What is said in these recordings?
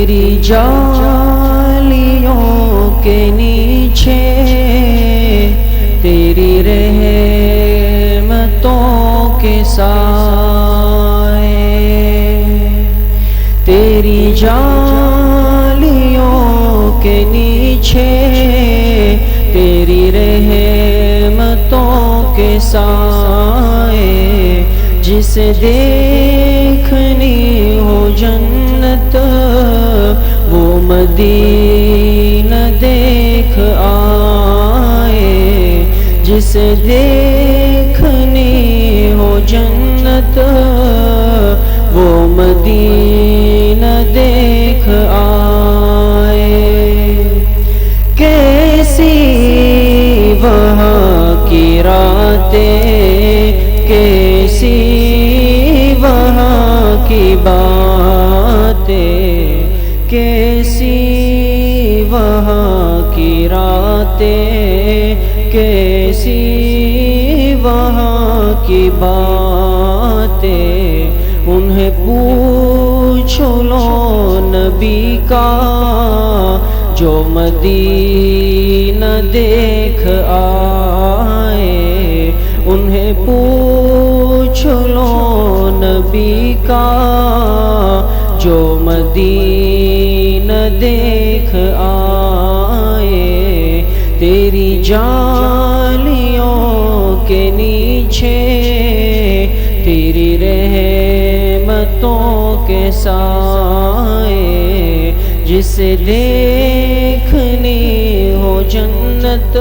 تیری جالیوں کے نیچے تیری رحمتوں کے سائے، تیری جالیوں کے نیچے تیری رحمتوں کے سائے، جسے دیکھنی ہو جنت وہ مدینہ دیکھ آئے، جسے دیکھنی ہو جنت وہ مدینہ دیکھ آئے۔ کیسی وہاں کی راتیں، کیسی وہاں کی باتیں، کیسی وہاں کی راتیں، کیسی وہاں کی باتیں، انہیں پوچھو لو نبی کا جو مدینہ دیکھ آئے، انہیں پوچھ لو نبی کا جو مدینہ دیکھ آئے۔ تیری جالیوں کے نیچے تیری رحمتوں کے سائے، جسے دیکھنی ہو جنت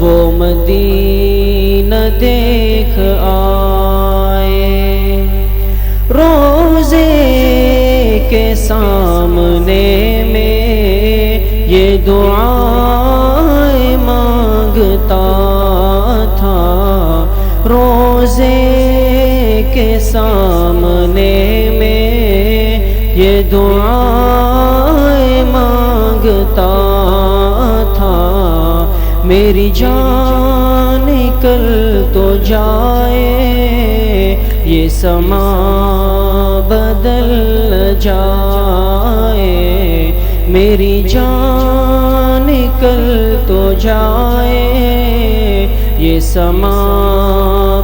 وہ مدینہ دیکھ آئے۔ روزے کے سامنے میں یہ دعائیں مانگتا تھا، روزے کے سامنے میں یہ دعائیں مانگتا تھا، میری جان نکل تو جائے یہ سما بدل جائے، میری جان نکل تو جائے یہ سما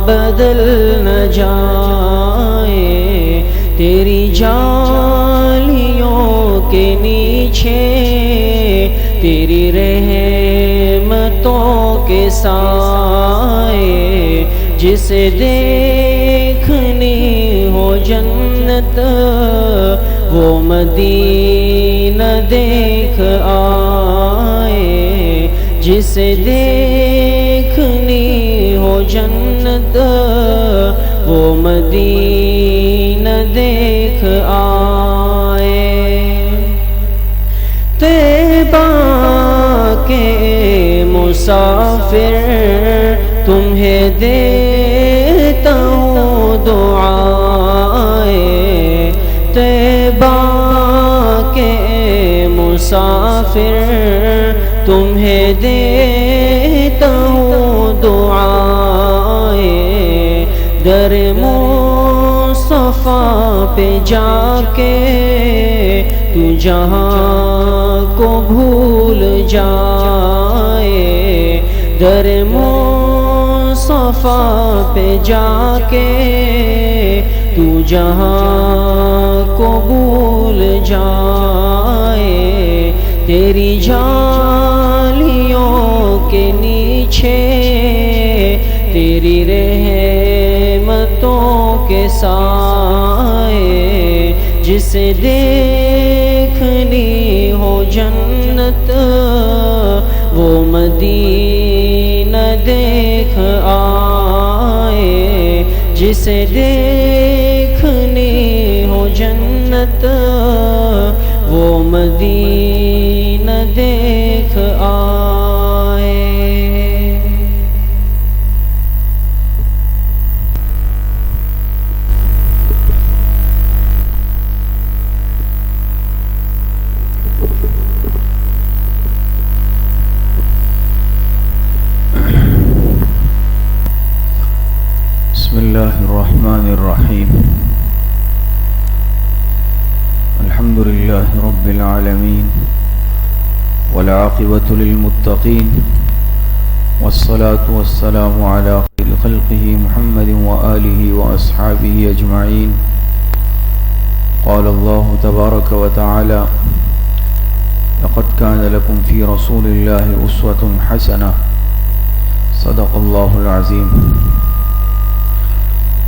بدل نہ جائے۔ تیری جالیوں کے نیچے تیری رحمتوں کے سائے، جسے دیکھنی ہو جنت وہ مدینہ دیکھ آئے، جسے دیکھنی ہو جنت وہ مدینہ دیکھ آئے۔ طیبہ کے مسافر تمہیں دیتا ہوں دعائیں، طیبہ کے مسافر تمہیں دیتا ہوں دعائیں، در مصطفیٰ پہ جا کے تو جہاں کو بھول جائے، در مصطفیٰ پہ جا کے تو جہاں کو بھول جائے۔ تیری جالیوں کے نیچے تیری رحمتوں کے سائے، جسے دیکھنی ہو جنت وہ مدینہ دیکھ آئے، جسے دیکھنی ہو جنت وہ مدینہ دیکھ آئے۔ بسم الله الرحمن الرحيم، الحمد لله العالمين والعاقبة للمتقين والصلاة والسلام على خير خلقه محمد وآله وأصحابه أجمعين. قال الله تبارك وتعالى: لقد كان لكم في رسول الله أسوة حسنة. صدق الله العظيم.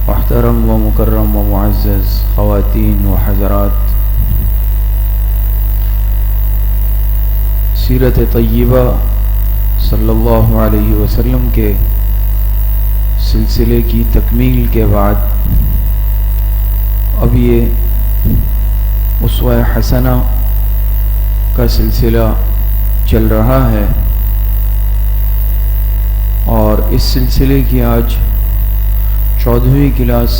محترم و مکرم و معزز خواتین و حضرات، سیرت طیبہ صلی اللہ علیہ وسلم کے سلسلے کی تکمیل کے بعد اب یہ اسوہ حسنہ کا سلسلہ چل رہا ہے، اور اس سلسلے کی آج 14ویں کلاس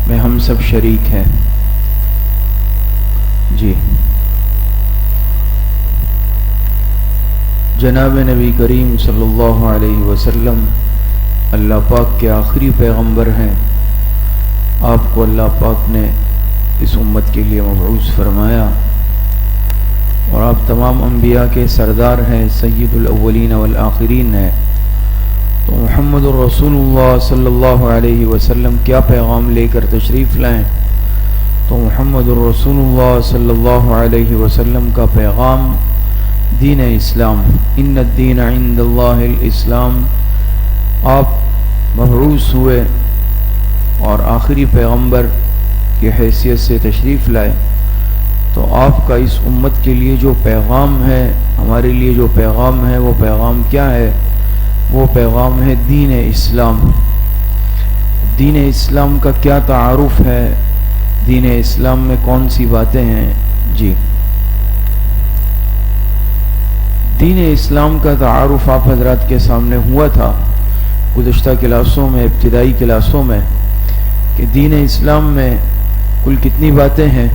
میں ہم سب شریک ہیں. جی، جناب نبی کریم صلی اللہ علیہ وسلم اللہ پاک کے آخری پیغمبر ہیں. آپ کو اللہ پاک نے اس امت کے لیے مبعوث فرمایا، اور آپ تمام انبیاء کے سردار ہیں، سید الاولین والآخرین ہیں. تو محمد الرسول اللہ صلی اللہ علیہ وسلم کیا پیغام لے کر تشریف لائیں؟ تو محمد الرسول اللہ صلی اللہ علیہ وسلم کا پیغام دین اسلام، ان الدین عند اللہ الاسلام. آپ مبعوث ہوئے اور آخری پیغمبر کی حیثیت سے تشریف لائے، تو آپ کا اس امت کے لیے جو پیغام ہے، ہمارے لیے جو پیغام ہے، وہ پیغام کیا ہے؟ وہ پیغام ہے دین اسلام. دین اسلام کا کیا تعارف ہے؟ دین اسلام میں کون سی باتیں ہیں؟ جی، دین اسلام کا تعارف آپ حضرات کے سامنے ہوا تھا گزشتہ کلاسوں میں، ابتدائی کلاسوں میں، کہ دین اسلام میں کل کتنی باتیں ہیں؟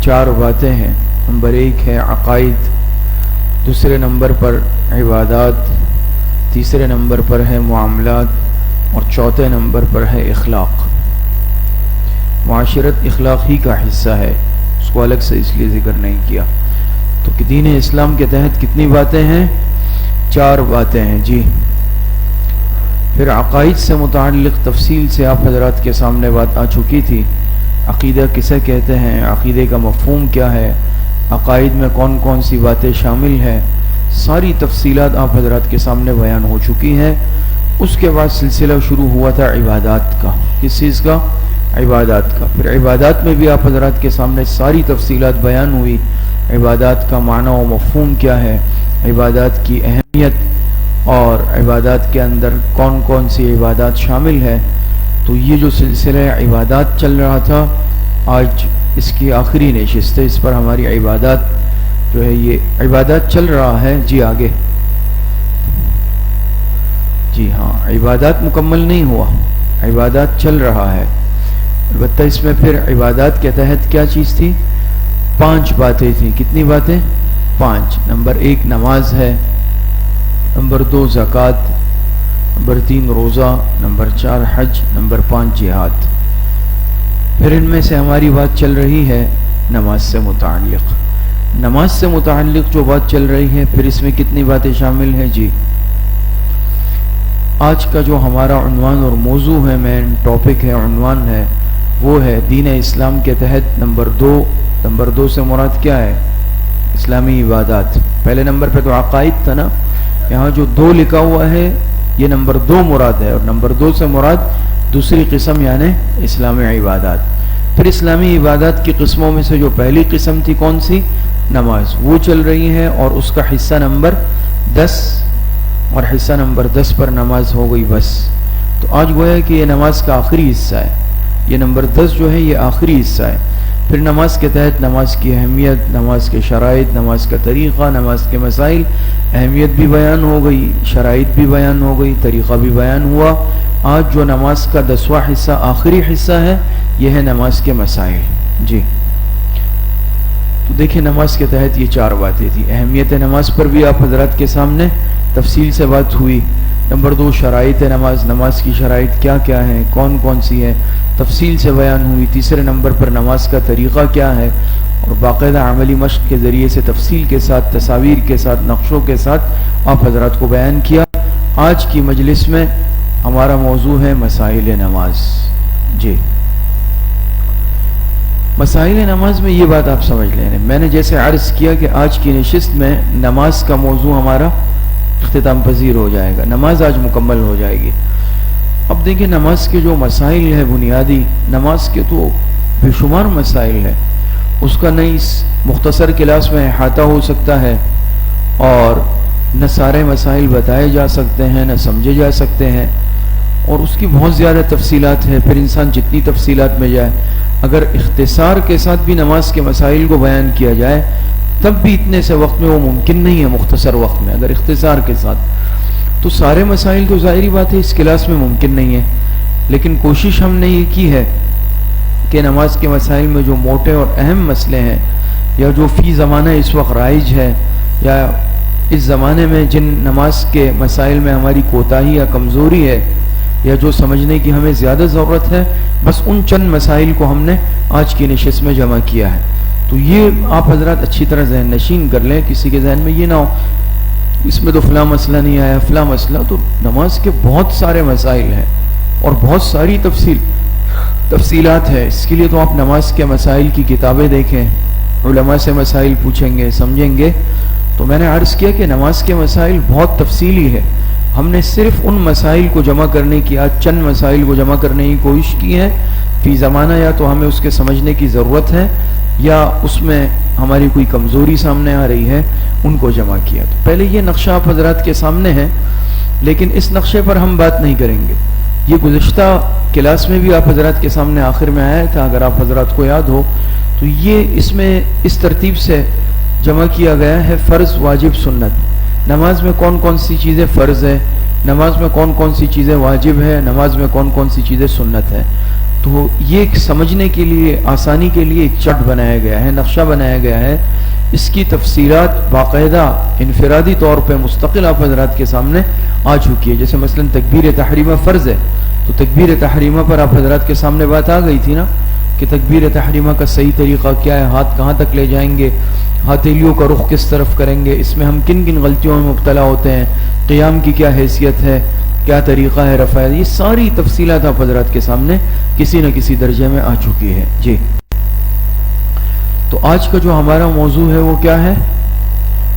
4 باتیں ہیں. نمبر 1 ہے عقائد، دوسرے نمبر پر عبادات، تیسرے نمبر پر ہے معاملات، اور چوتھے نمبر پر ہے اخلاق. معاشرت اخلاق ہی کا حصہ ہے، اس کو الگ سے اس لیے ذکر نہیں کیا. تو دین اسلام کے تحت کتنی باتیں ہیں؟ 4 باتیں ہیں. جی، پھر عقائد سے متعلق تفصیل سے آپ حضرات کے سامنے بات آ چکی تھی. عقیدہ کسے کہتے ہیں؟ عقیدے کا مفہوم کیا ہے؟ عقائد میں کون کون سی باتیں شامل ہیں؟ ساری تفصیلات آپ حضرات کے سامنے بیان ہو چکی ہیں. اس کے بعد سلسلہ شروع ہوا تھا عبادات کا. کس چیز کا؟ عبادات کا. پھر عبادات میں بھی آپ حضرات کے سامنے ساری تفصیلات بیان ہوئی. عبادات کا معنی و مفہوم کیا ہے، عبادات کی اہمیت، اور عبادات کے اندر کون کون سی عبادات شامل ہے. تو یہ جو سلسلہ عبادات چل رہا تھا، آج اس کی آخری نشست ہے. اس پر ہماری عبادات جو ہے، یہ عبادات چل رہا ہے. جی آگے. جی ہاں، عبادات مکمل نہیں ہوا، عبادات چل رہا ہے. البتہ اس میں پھر عبادات کے تحت کیا چیز تھی؟ 5 باتیں تھیں. کتنی باتیں؟ 5. نمبر 1 نماز ہے، نمبر 2 زکوٰۃ، نمبر 3 روزہ، نمبر 4 حج، نمبر 5 جہاد. پھر ان میں سے ہماری بات چل رہی ہے نماز سے متعلق. نماز سے متعلق جو بات چل رہی ہے، پھر اس میں کتنی باتیں شامل ہیں؟ جی، آج کا جو ہمارا عنوان اور موضوع ہے، مین ٹاپک ہے، عنوان ہے، وہ ہے دین اسلام کے تحت نمبر 2. نمبر 2 سے مراد کیا ہے؟ اسلامی عبادات. پہلے نمبر پہ تو عقائد تھا نا، یہاں جو 2 لکھا ہوا ہے یہ نمبر 2 مراد ہے، اور نمبر 2 سے مراد دوسری قسم یعنی اسلامی عبادات. پھر اسلامی عبادات کی قسموں میں سے جو پہلی قسم تھی کون سی؟ نماز. وہ چل رہی ہے، اور اس کا حصہ نمبر 10، اور حصہ نمبر 10 پر نماز ہو گئی بس. تو آج گویا کہ یہ نماز کا آخری حصہ ہے. یہ نمبر 10 جو ہے یہ آخری حصہ ہے. پھر نماز کے تحت نماز کی اہمیت، نماز کے شرائط، نماز کا طریقہ، نماز کے مسائل، اہمیت بھی بیان ہو گئی، شرائط بھی بیان ہو گئی، طریقہ بھی بیان ہوا. آج جو نماز کا 10واں حصہ، آخری حصہ ہے، یہ ہے نماز کے مسائل. جی، تو دیکھیں نماز کے تحت یہ 4 باتیں تھیں. اہمیت نماز پر بھی آپ حضرات کے سامنے تفصیل سے بات ہوئی. نمبر 2 شرائط نماز، نماز کی شرائط کیا کیا ہیں، کون کون سی ہیں، تفصیل سے بیان ہوئی. تیسرے نمبر پر نماز کا طریقہ کیا ہے، اور باقاعدہ عملی مشق کے ذریعے سے تفصیل کے ساتھ، تصاویر کے ساتھ، نقشوں کے ساتھ آپ حضرات کو بیان کیا. آج کی مجلس میں ہمارا موضوع ہے مسائل نماز. جی، مسائل نماز میں یہ بات آپ سمجھ لیں، میں نے جیسے عرض کیا کہ آج کی نشست میں نماز کا موضوع ہمارا اختتام پذیر ہو جائے گا، نماز آج مکمل ہو جائے گی. اب دیکھیں نماز کے جو مسائل ہیں بنیادی، نماز کے تو بے شمار مسائل ہیں، اس کا نہ اس مختصر کلاس میں احاطہ ہو سکتا ہے، اور نہ سارے مسائل بتائے جا سکتے ہیں، نہ سمجھے جا سکتے ہیں، اور اس کی بہت زیادہ تفصیلات ہیں. پھر انسان جتنی تفصیلات میں جائے، اگر اختصار کے ساتھ بھی نماز کے مسائل کو بیان کیا جائے تب بھی اتنے سے وقت میں وہ ممکن نہیں ہے. مختصر وقت میں اگر اختصار کے ساتھ، تو سارے مسائل تو ظاہری بات ہے اس کلاس میں ممکن نہیں ہے. لیکن کوشش ہم نے یہ کی ہے کہ نماز کے مسائل میں جو موٹے اور اہم مسئلے ہیں، یا جو فی زمانہ اس وقت رائج ہے، یا اس زمانے میں جن نماز کے مسائل میں ہماری کوتاہی یا کمزوری ہے، یا جو سمجھنے کی ہمیں زیادہ ضرورت ہے، بس ان چند مسائل کو ہم نے آج کی نشست میں جمع کیا ہے. تو یہ آپ حضرات اچھی طرح ذہن نشین کر لیں، کسی کے ذہن میں یہ نہ ہو اس میں تو فلاں مسئلہ نہیں آیا، فلاں مسئلہ. تو نماز کے بہت سارے مسائل ہیں اور بہت ساری تفصیلات ہیں. اس کے لیے تو آپ نماز کے مسائل کی کتابیں دیکھیں، علماء سے مسائل پوچھیں گے، سمجھیں گے. تو میں نے عرض کیا کہ نماز کے مسائل بہت تفصیلی ہے. ہم نے صرف ان مسائل کو جمع کرنے کی، آج چند مسائل کو جمع کرنے کی کوشش کی ہے فی زمانہ. یا تو ہمیں اس کے سمجھنے کی ضرورت ہے، یا اس میں ہماری کوئی کمزوری سامنے آ رہی ہے، ان کو جمع کیا. تو پہلے یہ نقشہ آپ حضرات کے سامنے ہے، لیکن اس نقشے پر ہم بات نہیں کریں گے. یہ گزشتہ کلاس میں بھی آپ حضرات کے سامنے آخر میں آیا تھا، اگر آپ حضرات کو یاد ہو تو. یہ اس میں اس ترتیب سے جمع کیا گیا ہے: فرض، واجب، سنت. نماز میں کون کون سی چیزیں فرض ہے، نماز میں کون کون سی چیزیں واجب ہے، نماز میں کون کون سی چیزیں سنت ہے. تو یہ ایک سمجھنے کے لیے، آسانی کے لیے ایک چارٹ بنایا گیا ہے، نقشہ بنایا گیا ہے. اس کی تفصیلات باقاعدہ انفرادی طور پہ مستقل آپ حضرات کے سامنے آ چکی ہے. جیسے مثلا تکبیر تحریمہ فرض ہے، تو تکبیر تحریمہ پر آپ حضرات کے سامنے بات آ گئی تھی نا، کہ تکبیر تحریمہ کا صحیح طریقہ کیا ہے، ہاتھ کہاں تک لے جائیں گے، ہتھیلیوں کا رخ کس طرف کریں گے، اس میں ہم کن کن غلطیوں میں مبتلا ہوتے ہیں، قیام کی کیا حیثیت ہے، کیا طریقہ ہے رفع. یہ ساری تفصیلات آپ حضرات کے سامنے کسی نہ کسی درجے میں آ چکی ہے. جی، تو آج کا جو ہمارا موضوع ہے وہ کیا ہے؟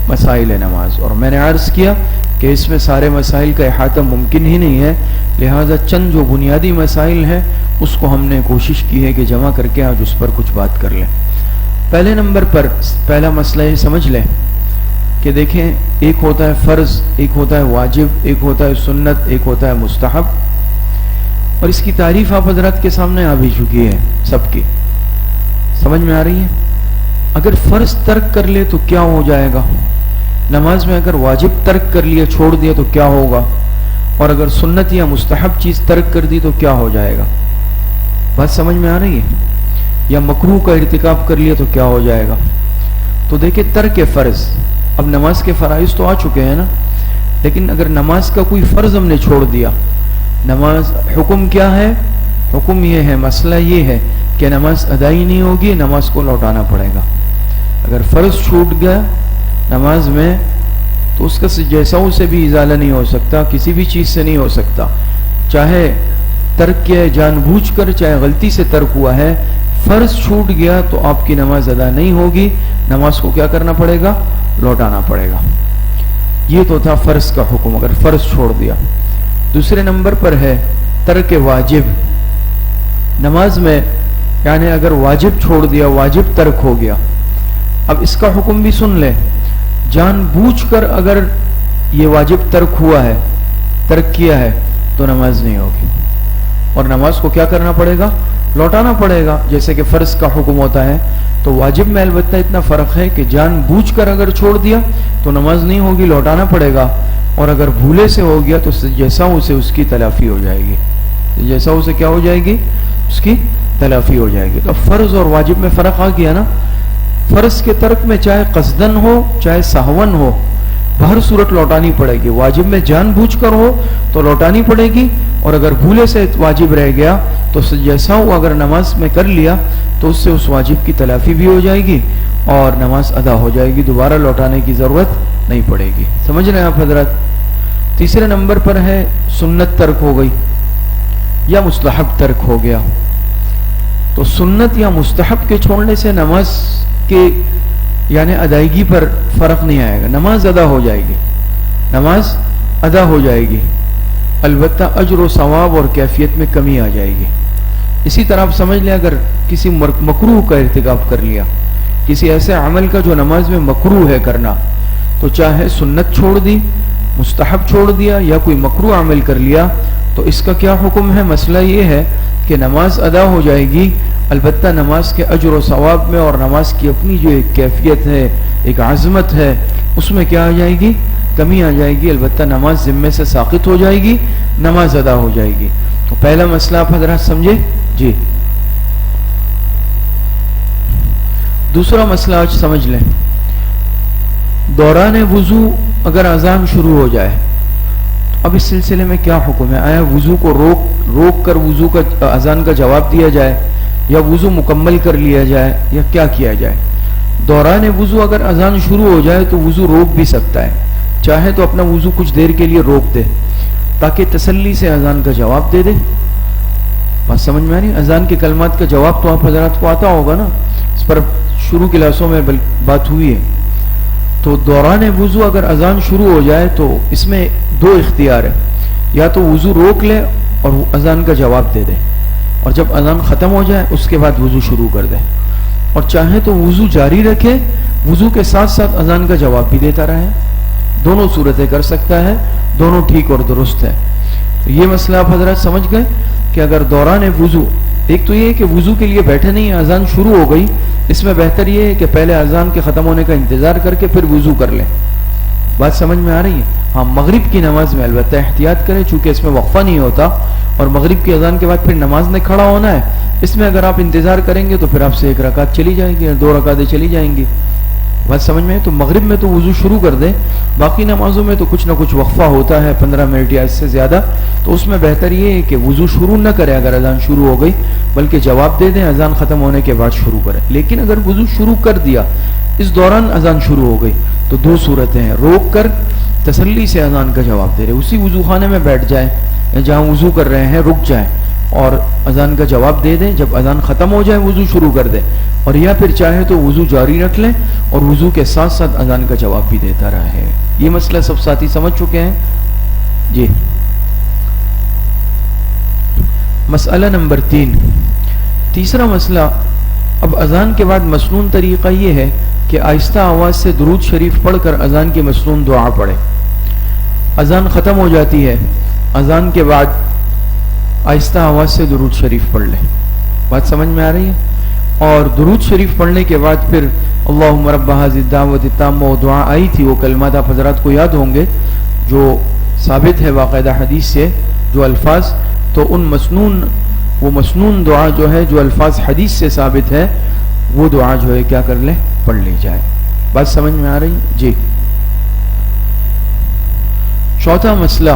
مسائل نماز. اور میں نے عرض کیا کہ اس میں سارے مسائل کا احاطہ ممکن ہی نہیں ہے، لہٰذا چند جو بنیادی مسائل ہیں اس کو ہم نے کوشش کی ہے کہ جمع کر کے آج اس پر کچھ بات کر لیں. پہلے نمبر پر پہلا مسئلہ یہ سمجھ لیں کہ دیکھیں، ایک ہوتا ہے فرض، ایک ہوتا ہے واجب، ایک ہوتا ہے سنت، ایک ہوتا ہے مستحب. اور اس کی تعریف آپ حضرات کے سامنے آ بھی چکی ہے، سب کی سمجھ میں آ رہی ہے. اگر فرض ترک کر لے تو کیا ہو جائے گا، نماز میں اگر واجب ترک کر لیا، چھوڑ دیا تو کیا ہوگا، اور اگر سنت یا مستحب چیز ترک کر دی تو کیا ہو جائے گا. بات سمجھ میں آ رہی ہے؟ یا مکروہ کا ارتکاب کر لیا تو کیا ہو جائے گا. تو دیکھیں، ترک فرض، اب نماز کے فرائض تو آ چکے ہیں نا، لیکن اگر نماز کا کوئی فرض ہم نے چھوڑ دیا، نماز حکم کیا ہے؟ حکم یہ ہے، مسئلہ یہ ہے کہ نماز ادائی نہیں ہوگی، نماز کو لوٹانا پڑے گا. اگر فرض چھوٹ گیا نماز میں تو اس کا جیساؤں سے بھی ازالہ نہیں ہو سکتا، کسی بھی چیز سے نہیں ہو سکتا، چاہے ترک کیا جان بوجھ کر، چاہے غلطی سے ترک ہوا ہے. فرض چھوٹ گیا تو آپ کی نماز ادا نہیں ہوگی، نماز کو کیا کرنا پڑے گا؟ لوٹانا پڑے گا. یہ تو تھا فرض کا حکم، اگر فرض چھوڑ دیا. دوسرے نمبر پر ہے ترک واجب. نماز میں یعنی اگر واجب چھوڑ دیا، واجب ترک ہو گیا. اب اس کا حکم بھی سن لیں، جان بوجھ کر اگر یہ واجب ترک ہوا ہے، ترک کیا ہے، تو نماز نہیں ہوگی، اور نماز کو کیا کرنا پڑے گا؟ لوٹانا پڑے گا. جیسے کہ فرض کا حکم ہوتا ہے، تو واجب میں البتہ اتنا فرق ہے کہ جان بوجھ کر اگر چھوڑ دیا تو نماز نہیں ہوگی، لوٹانا پڑے گا. اور اگر بھولے سے ہو گیا تو جیسا اسے اس کی تلافی ہو جائے گی، جیسا اسے کیا ہو جائے گی؟ اس کی تلافی ہو جائے گی. تو فرض اور واجب میں فرق آ گیا نا. فرض کے ترک میں چاہے قصدن ہو چاہے سہون ہو بہر صورت لوٹانی پڑے گی. واجب میں جان بوجھ کر ہو تو لوٹانی پڑے گی, اور اگر بھولے سے واجب رہ گیا تو جیسا ہو اگر نماز میں کر لیا تو اس سے اس واجب کی تلافی بھی ہو جائے گی اور نماز ادا ہو جائے گی, دوبارہ لوٹانے کی ضرورت نہیں پڑے گی. سمجھ رہے ہیں آپ حضرات؟ تیسرے نمبر پر ہے سنت ترک ہو گئی یا مستحب ترک ہو گیا. تو سنت یا مستحب کے چھوڑنے سے نماز کے یعنی ادائیگی پر فرق نہیں آئے گا, نماز ادا ہو جائے گی, نماز ادا ہو جائے گی, البتہ اجر و ثواب اور کیفیت میں کمی آ جائے گی. اسی طرح آپ سمجھ لیں اگر کسی مکروہ کا ارتکاب کر لیا, کسی ایسے عمل کا جو نماز میں مکروہ ہے کرنا, تو چاہے سنت چھوڑ دی, مستحب چھوڑ دیا یا کوئی مکروہ عمل کر لیا, تو اس کا کیا حکم ہے؟ مسئلہ یہ ہے کہ نماز ادا ہو جائے گی, البتہ نماز کے اجر و ثواب میں اور نماز کی اپنی جو ایک کیفیت ہے, ایک عظمت ہے, اس میں کیا آ جائے گی؟ کمی آ جائے گی. البتہ نماز ذمے سے ساقط ہو جائے گی, نماز ادا ہو جائے گی. تو پہلا مسئلہ آپ حضرات سمجھے جی. دوسرا مسئلہ آج سمجھ لیں, دوران وضو اگر اذان شروع ہو جائے, اب اس سلسلے میں کیا حکم ہے؟ آیا وضو کو روک کر وضو کا اذان کا جواب دیا جائے یا وضو مکمل کر لیا جائے یا کیا کیا جائے؟ دوران وضو اگر اذان شروع ہو جائے تو وضو روک بھی سکتا ہے, چاہے تو اپنا وضو کچھ دیر کے لیے روک دے تاکہ تسلی سے اذان کا جواب دے دے. بات سمجھ میں آ رہی؟ اذان کے کلمات کا جواب تو آپ حضرات کو آتا ہوگا نا, اس پر شروع کلاسوں میں بات ہوئی ہے. تو دوران وضو اگر اذان شروع ہو جائے تو اس میں دو اختیار ہے, یا تو وضو روک لے اور اذان کا جواب دے دے, اور جب اذان ختم ہو جائے اس کے بعد وضو شروع کر دے, اور چاہے تو وضو جاری رکھے, وضو کے ساتھ ساتھ اذان کا جواب بھی دیتا رہے. دونوں صورتیں کر سکتا ہے, دونوں ٹھیک اور درست ہے. تو یہ مسئلہ آپ حضرات سمجھ گئے کہ اگر دوران وضو, ایک تو یہ ہے کہ وضو کے لیے بیٹھے نہیں, اذان شروع ہو گئی, اس میں بہتر یہ ہے کہ پہلے اذان کے ختم ہونے کا انتظار کر کے پھر وضو کر لیں. بات سمجھ میں آ رہی ہے؟ ہاں, مغرب کی نماز میں البتہ احتیاط کریں چونکہ اس میں وقفہ نہیں ہوتا, اور مغرب کی اذان کے بعد پھر نماز نے کھڑا ہونا ہے. اس میں اگر آپ انتظار کریں گے تو پھر آپ سے ایک رکعت چلی جائے گی, 2 رکعتیں چلی جائیں گی. بات سمجھ میں؟ تو مغرب میں تو وضو شروع کر دیں, باقی نمازوں میں تو کچھ نہ کچھ وقفہ ہوتا ہے 15 منٹ یا اس سے زیادہ, تو اس میں بہتر یہ ہے کہ وضو شروع نہ کرے اگر اذان شروع ہو گئی, بلکہ جواب دے دیں, اذان ختم ہونے کے بعد شروع کریں. لیکن اگر وضو شروع کر دیا, اس دوران اذان شروع ہو گئی, تو دو صورتیں ہیں, روک کر تسلی سے اذان کا جواب دے رہے, اسی وضو خانے میں بیٹھ جائیں یا جہاں وضو کر رہے ہیں رک جائیں اور اذان کا جواب دے دیں, جب اذان ختم ہو جائے وضو شروع کر دیں, اور یا پھر چاہے تو وضو جاری رکھ لیں اور وضو کے ساتھ ساتھ اذان کا جواب بھی دیتا رہے. یہ مسئلہ سب ساتھی سمجھ چکے ہیں جی. مسئلہ نمبر 3, تیسرا مسئلہ, اب اذان کے بعد مسنون طریقہ یہ ہے کہ آہستہ آواز سے درود شریف پڑھ کر اذان کی مسنون دعا پڑھے. اذان ختم ہو جاتی ہے, اذان کے بعد آہستہ آواز سے درود شریف پڑھ لیں. بات سمجھ میں آ رہی ہے؟ اور درود شریف پڑھنے کے بعد پھر اللہم رب ھذی الدعوۃ التامہ وہ دعا آئی تھی, وہ کلمات آپ حضرات کو یاد ہوں گے جو ثابت ہے باقاعدہ حدیث سے, جو الفاظ, تو ان مسنون دعا جو ہے, جو الفاظ حدیث سے ثابت ہے, وہ دعا جو ہے کیا کر لیں, پڑھ لی جائے. بات سمجھ میں آ رہی جی. چوتھا مسئلہ,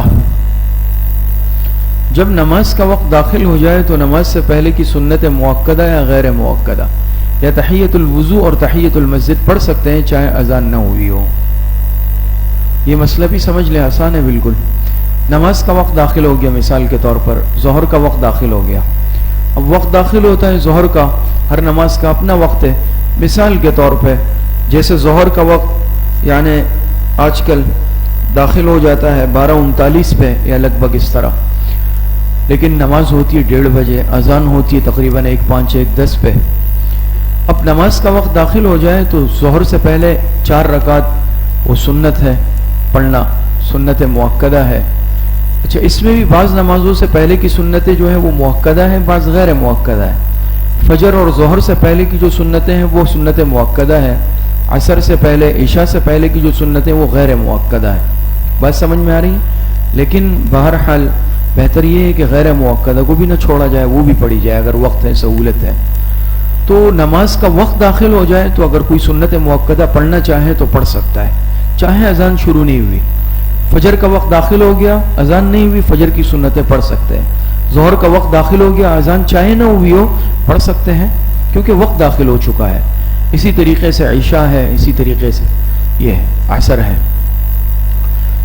جب نماز کا وقت داخل ہو جائے تو نماز سے پہلے کی سنت مؤکدہ یا غیر مؤکدہ, یا تحیۃ الوضو اور تحیۃ المسجد پڑھ سکتے ہیں چاہے اذان نہ ہوئی ہو. یہ مسئلہ بھی سمجھ لیں, آسان ہے بالکل. نماز کا وقت داخل ہو گیا, مثال کے طور پر ظہر کا وقت داخل ہو گیا. اب وقت داخل ہوتا ہے ظہر کا, ہر نماز کا اپنا وقت ہے. مثال کے طور پہ جیسے ظہر کا وقت یعنی آج کل داخل ہو جاتا ہے 12:39 پہ یا لگ بھگ اس طرح, لیکن نماز ہوتی ہے 1:30 بجے, اذان ہوتی ہے تقریباً 1:05 1:10 پہ. اب نماز کا وقت داخل ہو جائے تو ظہر سے پہلے 4 رکعت وہ سنت ہے پڑھنا, سنت مؤکدہ ہے. اچھا, اس میں بھی بعض نمازوں سے پہلے کی سنتیں جو ہیں وہ مؤکدہ ہیں, بعض غیر مؤکدہ ہیں. فجر اور ظہر سے پہلے کی جو سنتیں ہیں وہ سنت مؤکدہ ہیں, عصر سے پہلے, عشاء سے پہلے کی جو سنتیں وہ غیر مؤکدہ ہیں. بات سمجھ میں آ رہی ہے؟ لیکن بہرحال بہتر یہ ہے کہ غیر مؤکدہ کو بھی نہ چھوڑا جائے, وہ بھی پڑھی جائے اگر وقت ہے, سہولت ہے. تو نماز کا وقت داخل ہو جائے تو اگر کوئی سنت مؤکدہ پڑھنا چاہے تو پڑھ سکتا ہے، چاہے اذان شروع نہیں ہوئی. فجر کا وقت داخل ہو گیا، اذان نہیں ہوئی، فجر کی سنتیں پڑھ سکتے ہیں. ظہر کا وقت داخل ہو گیا، اذان چاہے نہ ہوئی ہو پڑھ سکتے ہیں کیونکہ وقت داخل ہو چکا ہے. اسی طریقے سے عشاء ہے، اسی طریقے سے یہ ہے عصر ہے.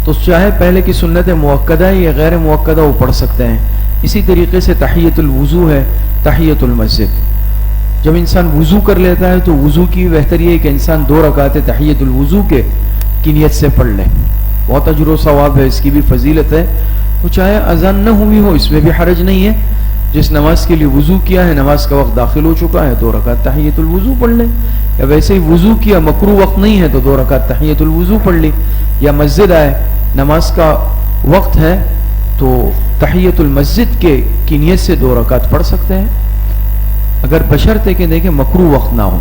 تو چاہے پہلے کی سنت مؤکدہ یا غیر مؤکدہ وہ پڑھ سکتے ہیں. اسی طریقے سے تحیۃ الوضو ہے، تحیۃ المسجد. جب انسان وضو کر لیتا ہے تو وضو کی بہتر یہ ہے کہ انسان 2 رکعت تحیۃ الوضو کی نیت سے پڑھ لے. بہت اجر و ثواب ہے، اس کی بھی فضیلت ہے. تو چاہے اذان نہ ہوئی ہو اس میں بھی حرج نہیں ہے. جس نماز کے لیے وضو کیا ہے، نماز کا وقت داخل ہو چکا ہے، 2 رکعت تحیۃ الوضو پڑھ لے. یا ویسے ہی وضو کیا مکروہ وقت نہیں ہے تو 2 رکعت تحیۃ الوضو پڑھ لی. یا مسجد آئے، نماز کا وقت ہے تو تحیۃ المسجد کی نیت سے 2 رکعت پڑھ سکتے ہیں. اگر بشرطے کہ دیکھیں مکروہ وقت نہ ہو،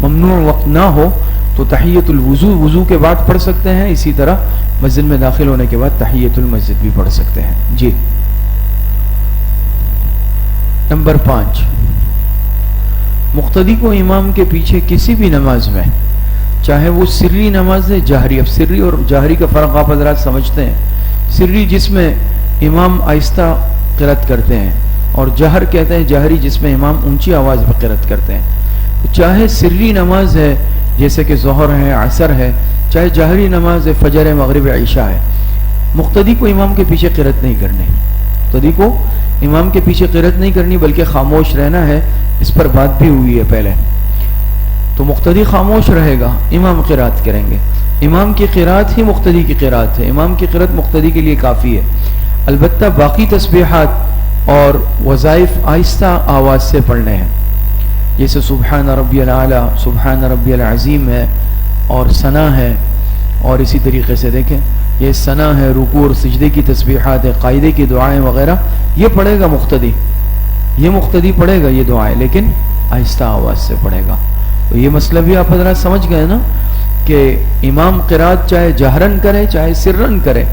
ممنوع وقت نہ ہو تو تحیۃ الوضو وضو کے بعد پڑھ سکتے ہیں. اسی طرح مسجد میں داخل ہونے کے بعد تحیۃ المسجد بھی پڑھ سکتے ہیں. جی نمبر 5، مقتدی کو امام کے پیچھے کسی بھی نماز میں، چاہے وہ سری نماز ہے جہری، اب سری اور جہری کا فرق آپ حضرات سمجھتے ہیں. سری جس میں امام آہستہ قرأت کرتے ہیں، اور جہر کہتے ہیں جہری جس میں امام اونچی آواز میں قرأت کرتے ہیں. چاہے سری نماز ہے جیسے کہ ظہر ہے، عصر ہے، چاہے جہری نماز ہے، فجر ہے، مغرب ہے، عشاء ہے، مقتدی کو امام کے پیچھے قرأت نہیں کرنی. مقتدی کو امام کے پیچھے قرأت نہیں کرنی بلکہ خاموش رہنا ہے. اس پر بات بھی ہوئی ہے پہلے. تو مقتدی خاموش رہے گا، امام قرأت کریں گے. امام کی قرأت ہی مقتدی کی قرأت ہے. امام کی قرأت مقتدی کے لیے کافی ہے. البتہ باقی تسبیحات اور وظائف آہستہ آواز سے پڑھنے ہیں، جیسے سبحان ربی العالی، سبحان ربی العظیم ہے، اور ثنا ہے. اور اسی طریقے سے دیکھیں یہ ثنا ہے، رکوع اور سجدے کی تسبیحات ہے، قاعدے کی دعائیں وغیرہ، یہ پڑھے گا مقتدی. یہ مقتدی پڑھے گا یہ دعائیں، لیکن آہستہ آواز سے پڑھے گا. تو یہ مسئلہ بھی آپ حضرات سمجھ گئے نا کہ امام قرأت چاہے جہرن کرے چاہے سرن کرے،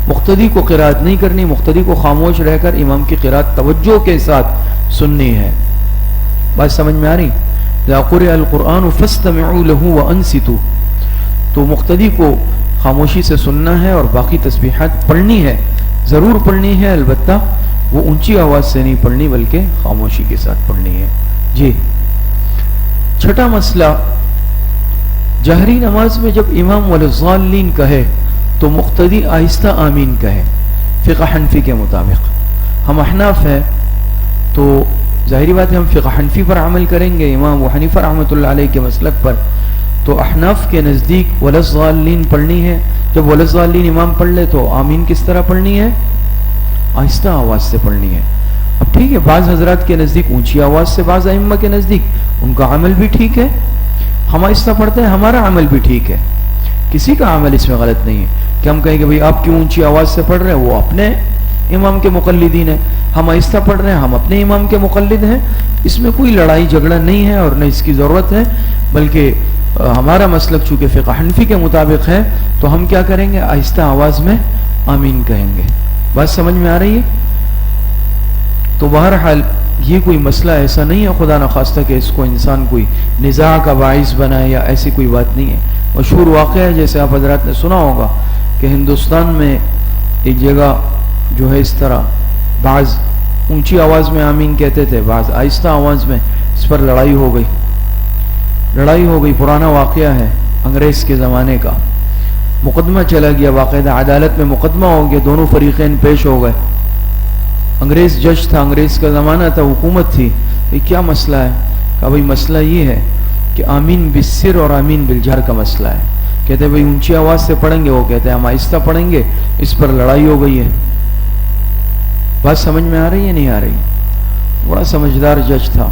مقتدی کو قرأت نہیں کرنی. مقتدی کو خاموش رہ کر امام کی قرأت توجہ کے ساتھ سننی ہے. بات سمجھ میں آ رہی؟ اذا قرئ القرآن فاستمعوا له وانصتوا. تو مقتدی کو خاموشی سے سننا ہے اور باقی تسبیحات پڑھنی ہے، ضرور پڑھنی ہے، البتہ وہ اونچی آواز سے نہیں پڑھنی بلکہ خاموشی کے ساتھ پڑھنی ہے. جی چھٹا مسئلہ، جہری نماز میں جب امام والضالین کہے تو مقتدی آہستہ آمین کہے. فقہ حنفی کے مطابق، ہم احناف ہیں تو ظاہری بات ہے ہم فقہ حنفی پر عمل کریں گے، امام ابو حنیفہ رحمۃ اللہ علیہ کے مسلک پر. تو احناف کے نزدیک والضالین پڑھنی ہے. جب والضالین امام پڑھ لے تو آمین کس طرح پڑھنی ہے؟ آہستہ آواز سے پڑھنی ہے. اب ٹھیک ہے، بعض حضرات کے نزدیک اونچی آواز سے، بعض ائمہ کے نزدیک، ان کا عمل بھی ٹھیک ہے. ہم آہستہ پڑھتے ہیں، ہمارا عمل بھی ٹھیک ہے، کسی کا عمل اس میں غلط نہیں ہے کہ ہم کہیں کہ بھئی آپ کی اونچی آواز سے پڑھ رہے ہیں، وہ اپنے امام کے مقلدین ہیں، ہم آہستہ پڑھ رہے ہیں، ہم اپنے امام کے مقلد ہیں. اس میں کوئی لڑائی جھگڑا نہیں ہے اور نہ اس کی ضرورت ہے. بلکہ ہمارا مسلک چونکہ فقہ حنفی کے مطابق ہے تو ہم کیا کریں گے؟ آہستہ آواز میں آمین کہیں گے. بات سمجھ میں آ رہی ہے؟ تو بہرحال یہ کوئی مسئلہ ایسا نہیں ہے خدا نخواستہ کہ اس کو انسان کوئی نزاع کا باعث بنائے یا ایسی کوئی بات نہیں ہے. مشہور واقعہ ہے جیسے آپ حضرات نے سنا ہوگا کہ ہندوستان میں ایک جگہ جو ہے اس طرح بعض اونچی آواز میں آمین کہتے تھے، بعض آہستہ آواز میں. اس پر لڑائی ہو گئی. پرانا واقعہ ہے انگریز کے زمانے کا. مقدمہ چلا گیا، باقاعدہ عدالت میں مقدمہ ہو گیا، دونوں فریقین پیش ہو گئے. انگریز جج تھا، انگریز کا زمانہ تھا، حکومت تھی. یہ کیا مسئلہ ہے؟ کہا بھئی مسئلہ یہ ہے کہ آمین بالسر اور آمین بالجہر کا مسئلہ ہے. کہتے ہیں بھئی اونچی آواز سے پڑھیں گے، وہ کہتے ہیں ہم آہستہ پڑھیں گے. اس پر لڑائی ہو گئی ہے. بات سمجھ میں آ رہی ہے نہیں آ رہی؟ بڑا سمجھدار جج تھا.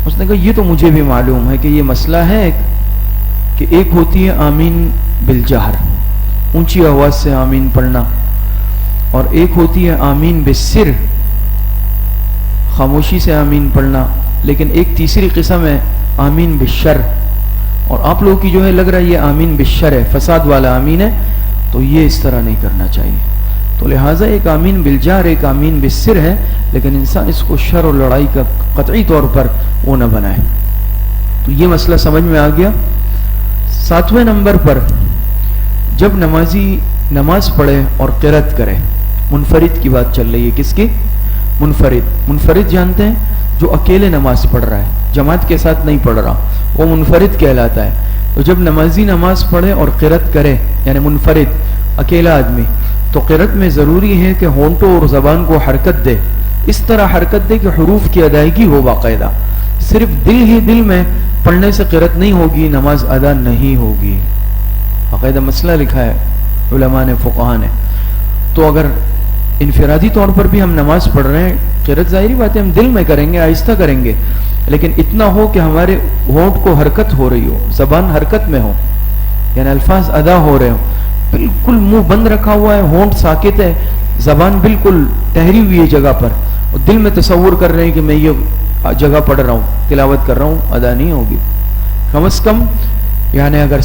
اس نے کہا یہ تو مجھے بھی معلوم ہے کہ یہ مسئلہ ہے کہ ایک ہوتی ہے آمین بالجہر، اونچی آواز سے آمین پڑھنا، اور ایک ہوتی ہے آمین بالسر، خاموشی سے آمین پڑھنا. لیکن ایک تیسری قسم ہے آمین بالشر، اور آپ لوگوں کی جو ہے لگ رہا ہے یہ آمین بالشر ہے، فساد والا آمین ہے. تو یہ اس طرح نہیں کرنا چاہیے. تو لہٰذا ایک آمین بالجار ایک آمین بالسر ہے، لیکن انسان اس کو شر اور لڑائی کا قطعی طور پر وہ نہ بنائے۔ تو یہ مسئلہ سمجھ میں آ گیا۔ 7ویں نمبر پر جب نمازی نماز پڑھے اور قرأت کرے، منفرد کی بات چل رہی ہے، کس کی؟ منفرد جانتے ہیں جو اکیلے نماز پڑھ رہا ہے، جماعت کے ساتھ نہیں پڑھ رہا، وہ منفرد کہلاتا ہے۔ تو جب نمازی نماز پڑھے اور قرأت کرے، یعنی منفرد اکیلا آدمی، تو قرأت میں ضروری ہے کہ ہونٹوں اور زبان کو حرکت دے، اس طرح حرکت دے کہ حروف کی ادائیگی ہو باقاعدہ۔ صرف دل ہی دل میں پڑھنے سے قرأت نہیں ہوگی، نماز ادا نہیں ہوگی۔ باقاعدہ مسئلہ لکھا ہے علماء نے، فقہاء نے۔ تو اگر انفرادی طور پر بھی ہم نماز پڑھ رہے ہیں، قرأت ظاہری بات ہے ہم دل میں کریں گے، آہستہ کریں گے، لیکن اتنا ہو کہ ہمارے ہونٹ کو حرکت ہو رہی ہو، زبان حرکت میں ہو، یعنی الفاظ ادا ہو رہے ہوں۔ بالکل منہ بند رکھا ہوا ہے، ہونٹ ساکت ہے، زبان بالکل ٹہری ہوئی ہے جگہ پر، اور دل میں تصور کر رہے ہیں کہ میں یہ جگہ پڑھ رہا ہوں، تلاوت کر رہا ہوں، ادا نہیں ہوگی۔ کم از کم یعنی اگر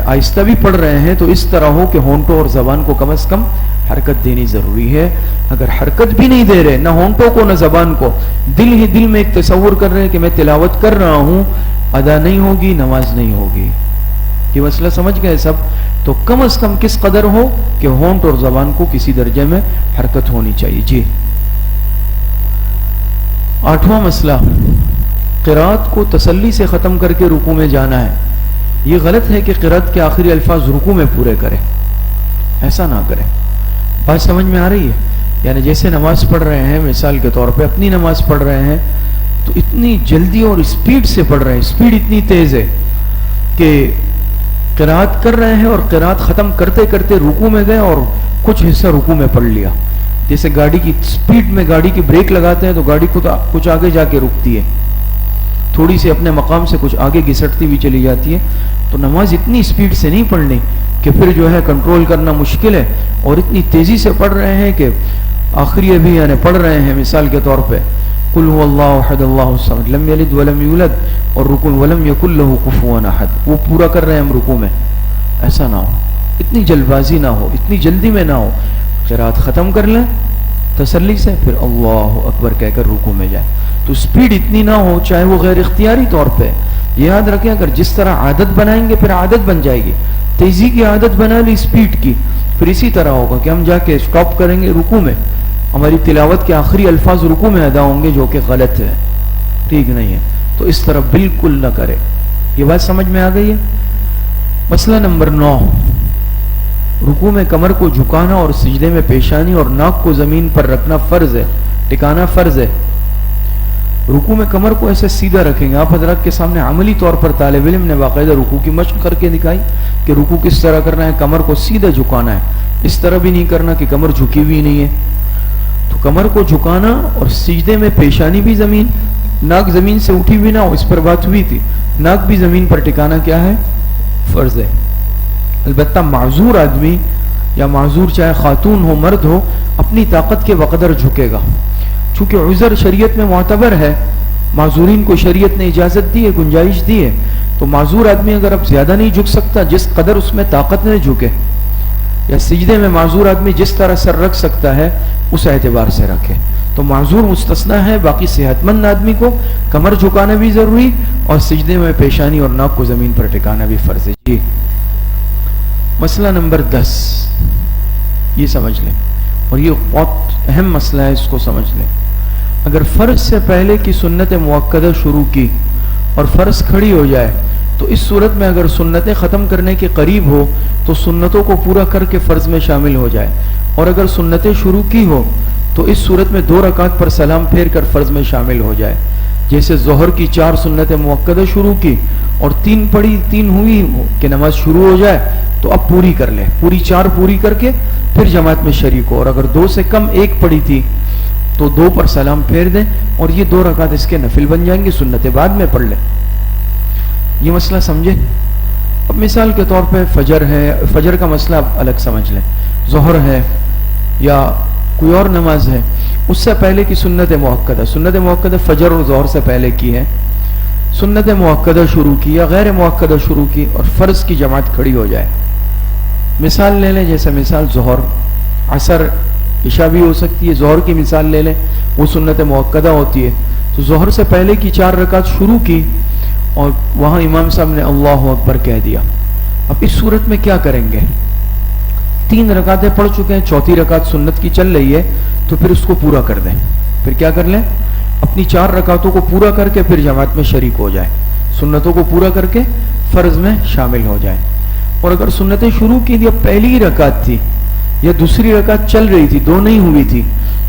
آہستہ بھی پڑھ رہے ہیں تو اس طرح ہو کہ ہونٹوں اور زبان کو کم از کم حرکت دینی ضروری ہے۔ اگر حرکت بھی نہیں دے رہے، نہ ہونٹوں کو نہ زبان کو، دل ہی دل میں ایک تصور کر رہے ہیں کہ میں تلاوت کر رہا ہوں، ادا نہیں ہوگی، نماز نہیں ہوگی۔ یہ مسئلہ سمجھ گئے سب؟ تو کم از کم کس قدر ہو کہ ہونٹ اور زبان کو کسی درجے میں حرکت ہونی چاہیے۔ جی 8واں مسئلہ، قرأت کو تسلی سے ختم کر کے رکوع میں جانا ہے۔ یہ غلط ہے کہ قرأت کے آخری الفاظ رکوع میں پورے کرے، ایسا نہ کرے۔ بات سمجھ میں آ رہی ہے؟ یعنی جیسے نماز پڑھ رہے ہیں، مثال کے طور پہ اپنی نماز پڑھ رہے ہیں، تو اتنی جلدی اور اسپیڈ سے پڑھ رہے ہیں، اسپیڈ اتنی تیز ہے کہ قرأت کر رہے ہیں اور قرأت ختم کرتے کرتے رکوع میں گئے اور کچھ حصہ رکوع میں پڑھ لیا۔ جیسے گاڑی کی اسپیڈ میں گاڑی کی بریک لگاتے ہیں تو گاڑی کچھ آگے جا کے رکتی ہے، تھوڑی سی اپنے مقام سے کچھ آگے گھسٹتی ہوئی چلی جاتی ہے۔ تو نماز اتنی اسپیڈ سے نہیں پڑھنی کہ پھر جو ہے کنٹرول کرنا مشکل ہے، اور اتنی تیزی سے پڑھ رہے ہیں کہ آخری ابھی یعنی پڑھ رہے ہیں مثال کے طور پہ قل هو اللہ احد اللہ الصمد لم یلد ولم یولد اور رکوع ولم یکن له کفوا احد، وہ پورا کر رہے ہیں ہم رکوع میں۔ ایسا نہ ہو، اتنی جلد بازی نہ ہو، اتنی جلدی میں نہ ہو، قرأت ختم کر لیں تسلی سے، پھر اللہ اکبر کہہ کر رکوع میں جائیں۔ تو سپیڈ اتنی نہ ہو، چاہے وہ غیر اختیاری طور پہ۔ یاد رکھیں اگر جس طرح عادت بنائیں گے پھر عادت بن جائے گی، تیزی کی عادت بنا لی سپیڈ کی، پھر اسی طرح ہوگا کہ ہم جا کے اسٹاپ کریں گے رکوع میں، ہماری تلاوت کے آخری الفاظ رکوع میں ادا ہوں گے، جو کہ غلط ہے، ٹھیک نہیں ہے۔ تو اس طرح بالکل نہ کرے۔ یہ بات سمجھ میں آ گئی ہے؟ مسئلہ نمبر 9، رکوع میں کمر کو جھکانا اور سجدے میں پیشانی اور ناک کو زمین پر رکھنا فرض ہے، ٹکانا فرض ہے۔ رکوع میں کمر کو ایسے سیدھا رکھیں گے۔ آپ حضرات کے سامنے عملی طور پر طالب علم نے باقاعدہ رکوع کی مشق کر کے دکھائی کہ رکوع کس طرح کرنا ہے، کمر کو سیدھا جھکانا ہے، اس طرح بھی نہیں کرنا کہ کمر جھکی ہوئی نہیں ہے۔ تو کمر کو جھکانا اور سجدے میں پیشانی بھی زمین، ناک زمین سے اٹھی ہوئی نہ ہو، اس پر بات ہوئی تھی، ناک بھی زمین پر ٹکانا کیا ہے؟ فرض ہے۔ البتہ معذور آدمی یا معذور چاہے خاتون ہو مرد ہو، اپنی طاقت کے بقدر جھکے گا، چونکہ عذر شریعت میں معتبر ہے، معذورین کو شریعت نے اجازت دی ہے، گنجائش دی ہے۔ تو معذور آدمی اگر اب زیادہ نہیں جھک سکتا، جس قدر اس میں طاقت نہ جھکے، یا سجدے میں معذور آدمی جس طرح سر رکھ سکتا ہے اس اعتبار سے رکھے۔ تو معذور مستثنیٰ ہے، باقی صحت مند آدمی کو کمر جھکانا بھی ضروری اور سجدے میں پیشانی اور ناک کو زمین پر ٹکانا بھی فرض ہے۔ جی مسئلہ نمبر 10، یہ سمجھ لیں، اور یہ بہت اہم مسئلہ ہے، اس کو سمجھ لیں۔ اگر فرض سے پہلے کی سنت مؤکدہ شروع کی اور فرض کھڑی ہو جائے تو اس صورت میں اگر سنتیں ختم کرنے کے قریب ہو تو سنتوں کو پورا کر کے فرض میں شامل ہو جائے، اور اگر سنتیں شروع کی ہو تو اس صورت میں 2 رکعت پر سلام پھیر کر فرض میں شامل ہو جائے۔ جیسے ظہر کی 4 سنتیں مؤکدہ شروع کی اور 3 پڑھی، 3 ہوئی کہ نماز شروع ہو جائے تو اب پوری کر لے، پوری 4 پوری کر کے پھر جماعت میں شریک ہو، اور اگر 2 سے کم 1 پڑھی تھی تو 2 پر سلام پھیر دیں، اور یہ 2 رکعت اس کے نفل بن جائیں گی، سنتیں بعد میں پڑھ لیں۔ یہ مسئلہ سمجھے؟ اب مثال کے طور پہ فجر ہے، فجر کا مسئلہ اب الگ سمجھ لیں، ظہر ہے یا کوئی اور نماز ہے، اس سے پہلے کی سنت مؤکدہ فجر اور ظہر سے پہلے کی ہے، سنت مؤکدہ شروع کی یا غیر مؤکدہ شروع کی اور فرض کی جماعت کھڑی ہو جائے۔ مثال لے لیں، جیسے مثال ظہر، عصر عشاء بھی ہو سکتی ہے. ظہر کی مثال لے لیں, وہ سنت مؤکدہ ہوتی ہے. تو ظہر سے پہلے کی 4 رکعت شروع کی اور وہاں امام صاحب نے اللہ اکبر کہہ دیا. اب اس صورت میں کیا کریں گے؟ 3 رکعتیں پڑھ چکے ہیں, 4تھی رکعت سنت کی چل رہی ہے, تو پھر اس کو پورا کر دیں. پھر کیا کر لیں؟ اپنی 4 رکعتوں کو پورا کر کے پھر جماعت میں شریک ہو جائیں, سنتوں کو پورا کر کے فرض میں شامل ہو جائیں. اور اگر سنتیں شروع کی تھی, اب پہلی ہی رکعت تھی یا دوسری رکعت چل رہی تھی, 2 نہیں ہوئی تھی,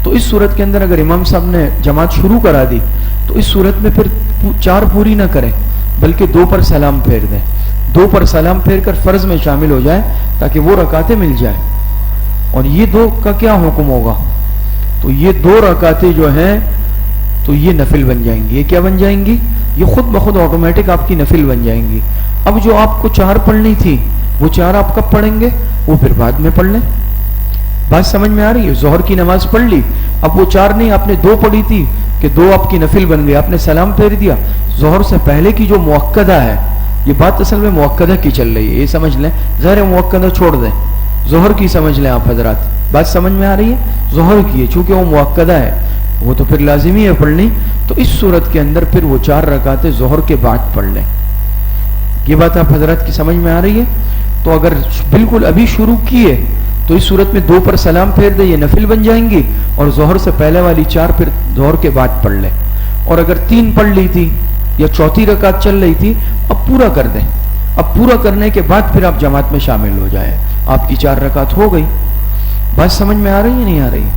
تو اس صورت کے اندر اگر امام صاحب نے جماعت شروع کرا دی تو اس صورت میں پھر 4 پوری نہ کریں بلکہ 2 پر سلام پھیر دیں. 2 پر سلام پھیر کر فرض میں شامل ہو جائیں تاکہ وہ رکعتیں مل جائیں. اور یہ 2 کا کیا حکم ہوگا؟ تو یہ 2 رکعتیں جو ہیں تو یہ نفل بن جائیں گی. یہ کیا بن جائیں گی؟ یہ خود بخود آٹومیٹک آپ کی نفل بن جائیں گی. اب جو آپ کو 4 پڑھنی تھی وہ 4 آپ کب پڑھیں گے؟ وہ پھر بعد میں پڑھ لیں. بات سمجھ میں آ رہی ہے؟ ظہر کی نماز پڑھ لی, اب وہ 4 نہیں, آپ نے 2 پڑھی تھی کہ 2 آپ کی نفل بن گئی, آپ نے سلام پھیر دیا. ظہر سے پہلے کی جو مؤکدہ ہے, یہ بات اصل میں مؤکدہ کی چل رہی ہے, یہ سمجھ لیں. غیر مؤکدہ چھوڑ دیں, ظہر کی سمجھ لیں آپ حضرات. بات سمجھ میں آ رہی ہے؟ ظہر کی ہے, چونکہ وہ مؤکدہ ہے, وہ تو پھر لازمی ہے پڑھنی. تو اس صورت کے اندر پھر وہ 4 رکعتیں ظہر کے بعد پڑھ لیں. یہ بات آپ حضرات کی سمجھ میں آ رہی ہے؟ تو اگر بالکل ابھی شروع کیے تو اس صورت میں 2 پر سلام پھیر دیں, یہ نفل بن جائیں گی, اور ظہر سے پہلے والی 4 پھر ظہر کے بعد پڑھ لیں. اور اگر 3 پڑھ لی تھی یا 4تھی رکعت چل رہی تھی, اب پورا کر دیں. اب پورا کرنے کے بعد پھر آپ جماعت میں شامل ہو جائیں, آپ کی 4 رکعت ہو گئی. بات سمجھ میں آ رہی ہے نہیں آ رہی؟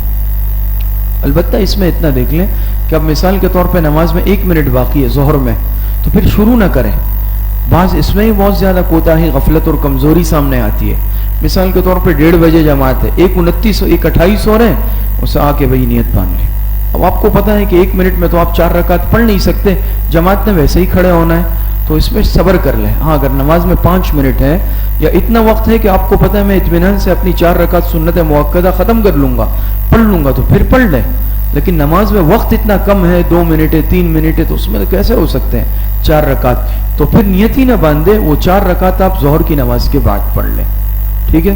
البتہ اس میں اتنا دیکھ لیں کہ اب مثال کے طور پہ نماز میں 1 منٹ باقی ہے ظہر میں, تو پھر شروع نہ کریں. بعض اس میں ہی بہت زیادہ کوتاہی, غفلت اور کمزوری سامنے آتی ہے. مثال کے طور پہ 1:30 بجے جماعت ہے, 1:28 ہو رہے ہیں, اسے آ کے وہی نیت باندھ لیں. اب آپ کو پتا ہے کہ 1 منٹ میں تو آپ 4 رکعت پڑھ نہیں سکتے, جماعت نے ویسے ہی کھڑے ہونا ہے, تو اس میں صبر کر لیں. ہاں اگر نماز میں 5 منٹ ہے یا اتنا وقت ہے کہ آپ کو پتا ہے میں اطمینان سے اپنی 4 رکعت سنت مؤکدہ ختم کر لوں گا, پڑھ لوں گا, تو پھر پڑھ لیں. لیکن نماز میں وقت اتنا کم ہے, 2 منٹ ہے, 3 منٹ ہے, تو اس میں کیسے ہو سکتے ہیں 4 رکعت؟ تو پھر نیت ہی نہ باندھے, وہ 4 رکعت آپ ظہر کی نماز کے بعد پڑھ لیں. ٹھیک ہے؟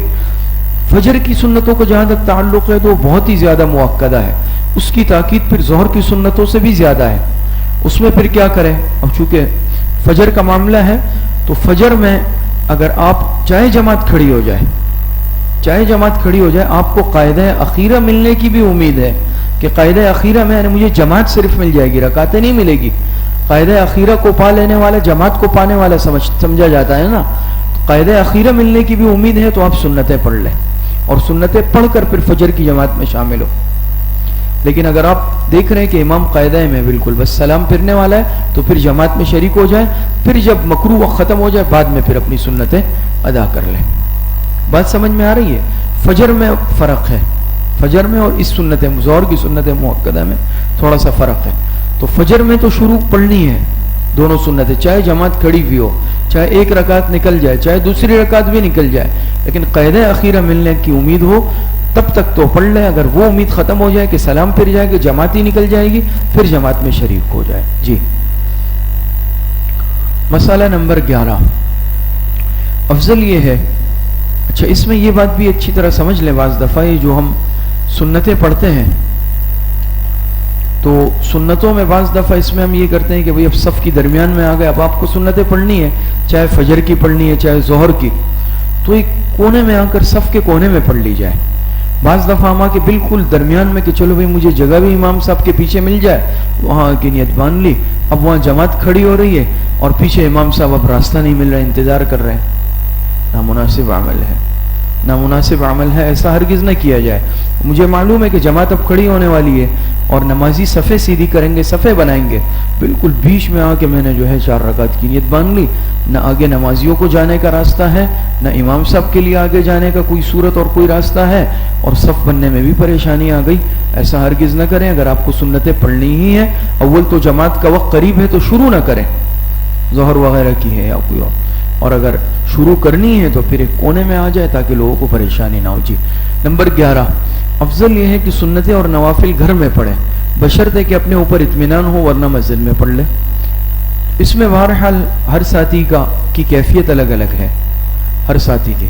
فجر کی سنتوں کو جہاں تک تعلق ہے تو بہت ہی زیادہ مؤکدہ ہے, اس کی تاکید پھر ظہر کی سنتوں سے بھی زیادہ ہے. اس میں پھر کیا کریں؟ اب چونکہ فجر کا معاملہ ہے تو فجر میں اگر آپ چاہے جماعت کھڑی ہو جائے, آپ کو قاعدہ اخیرہ ملنے کی بھی امید ہے کہ قاعدہ اخیرہ میں یعنی مجھے جماعت صرف مل جائے گی, رکعتیں نہیں ملے گی. قاعدہ اخیرہ کو پا لینے والا جماعت کو پانے والا سمجھا جاتا ہے نا. قاعدہ اخیرہ ملنے کی بھی امید ہے تو آپ سنتیں پڑھ لیں, اور سنتیں پڑھ کر پھر فجر کی جماعت میں شامل ہو. لیکن اگر آپ دیکھ رہے ہیں کہ امام قاعدہ میں بالکل بس سلام پھرنے والا ہے, تو پھر جماعت میں شریک ہو جائیں, پھر جب مکروہ وقت ختم ہو جائے بعد میں پھر اپنی سنتیں ادا کر لیں. بات سمجھ میں آ رہی ہے؟ فجر میں فرق ہے, فجر میں اور اس سنت ظہر کی سنت مؤکدہ میں تھوڑا سا فرق ہے. تو فجر میں تو شروع پڑھنی ہے دونوں سنتیں, چاہے جماعت کھڑی بھی ہو, چاہے 1 رکعت نکل جائے, چاہے دوسری رکعت بھی نکل جائے, لیکن قاعدہ اخیرہ ملنے کی امید ہو تب تک تو پڑھ لیں. اگر وہ امید ختم ہو جائے کہ سلام پھر جائے کہ جماعت ہی نکل جائے گی, پھر جماعت میں شریک ہو جائے. جی مسئلہ نمبر 11, افضل یہ ہے. اچھا اس میں یہ بات بھی اچھی طرح سمجھ لیں, بعض دفعہ یہ جو ہم سنتیں پڑھتے ہیں تو سنتوں میں بعض دفعہ اس میں ہم یہ کرتے ہیں کہ بھئی اب صف کی درمیان میں آ گئے, اب آپ کو سنتیں پڑھنی ہے, چاہے فجر کی پڑھنی ہے چاہے ظہر کی, تو ایک کونے میں آ کر صف کے کونے میں پڑھ لی جائے. بعض دفعہ ہم آ کے بالکل درمیان میں کہ چلو بھئی مجھے جگہ بھی امام صاحب کے پیچھے مل جائے, وہاں کی نیت باندھ لی. اب وہاں جماعت کھڑی ہو رہی ہے اور پیچھے امام صاحب اب راستہ نہیں مل رہا, انتظار کر رہے ہیں. نامناسب عمل ہے, نامناسب عمل ہے, ایسا ہرگز نہ کیا جائے. مجھے معلوم ہے کہ جماعت اب کھڑی ہونے والی ہے اور نمازی صفیں سیدھی کریں گے, صفیں بنائیں گے, بالکل بیچ میں آ کے میں نے جو ہے 4 رکعت کی نیت باندھ لی. نہ آگے نمازیوں کو جانے کا راستہ ہے, نہ امام صاحب کے لیے آگے جانے کا کوئی صورت اور کوئی راستہ ہے, اور صف بننے میں بھی پریشانی آ گئی. ایسا ہرگز نہ کریں. اگر آپ کو سنتیں پڑھنی ہی ہیں, اول تو جماعت کا وقت قریب ہے تو شروع نہ کریں, ظہر وغیرہ کی ہے یا کوئی اور اگر شروع کرنی ہے تو پھر ایک کونے میں آ جائے تاکہ لوگوں کو پریشانی نہ ہو. جی نمبر 11, افضل یہ ہے کہ سنتیں اور نوافل گھر میں پڑھیں, بشرطے کہ اپنے اوپر اطمینان ہو, ورنہ مسجد میں پڑھ لیں. اس میں بہرحال ہر ساتھی کی کیفیت الگ الگ ہے, ہر ساتھی کی.